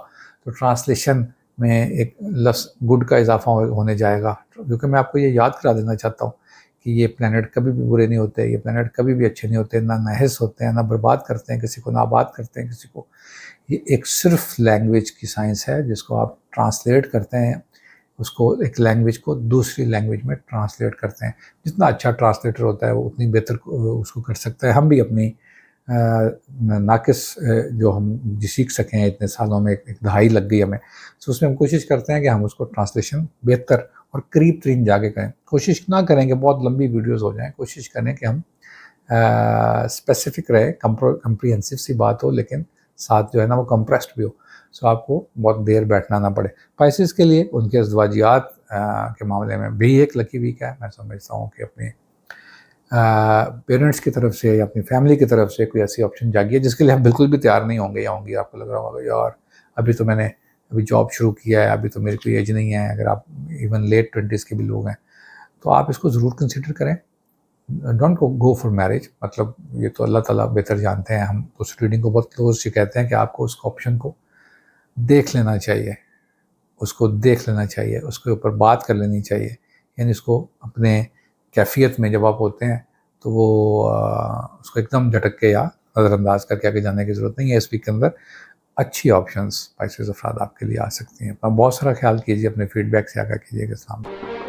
Speaker 1: तो ट्रांसलेशन में एक लफ्ज़ गुड का इज़ाफ़ा होने जाएगा। क्योंकि मैं आपको ये याद करा देना चाहता हूँ कि ये प्लैनेट कभी भी बुरे नहीं होते, ये प्लैनेट कभी भी अच्छे नहीं होते, ना नाहिस होते हैं, ना बर्बाद करते हैं किसी को, ना आबाद करते हैं किसी को। ये एक सिर्फ़ लैंग्वेज की साइंस है जिसको आप ट्रांसलेट करते हैं, उसको एक लैंग्वेज को दूसरी लैंग्वेज में ट्रांसलेट करते हैं। जितना अच्छा ट्रांसलेटर होता है वो उतनी बेहतर उसको कर सकता है। हम भी अपनी नाक़िस जो हम जो सीख सकें इतने सालों में, एक दहाई लग गई हमें, तो उसमें हम कोशिश करते हैं कि हम उसको ट्रांसलेशन बेहतर और करीब तरीन जाके करें। कोशिश ना करें कि बहुत लंबी वीडियोज़ हो जाएँ, कोशिश करें कि हम स्पेसिफ़िक रहे, कम्प्रिहेंसिव सी बात हो, लेकिन साथ जो है ना वो कंप्रेस्ड भी हो, सो आपको बहुत देर बैठना ना पड़े। स्पाइसेस के लिए उनके अज़वाजियात के मामले में भी एक लकी वीक है। मैं समझता हूँ कि अपने पेरेंट्स की तरफ से या अपनी फैमिली की तरफ से कोई ऐसी ऑप्शन जागी है जिसके लिए आप बिल्कुल भी तैयार नहीं होंगे या होंगी। आपको लग रहा होगा यार अभी तो मैंने अभी जॉब शुरू किया है, अभी तो मेरी कोई एज नहीं है, अगर आप इवन लेट 20s के भी लोग हैं, तो आप इसको ज़रूर कंसिडर करें। डोंट गो फॉर मैरिज, मतलब ये तो अल्लाह ताला बेहतर जानते हैं। हम उस रीडिंग को बहुत क्लोज से कहते हैं कि आपको उस ऑप्शन को देख लेना चाहिए, उसको देख लेना चाहिए, उसके ऊपर बात कर लेनी चाहिए। यानी उसको अपने कैफ़ियत में जब आप होते हैं, तो वो उसको एकदम झटक के या नज़रअंदाज करके आगे जाने की ज़रूरत नहीं है। इस वीक के अंदर अच्छी ऑप्शंस स्पाइसेस अफ़राद आपके लिए आ सकती हैं। अपना बहुत सारा ख्याल कीजिए, अपने फीडबैक से आगाह कीजिएगा। अस्सलाम वालेकुम।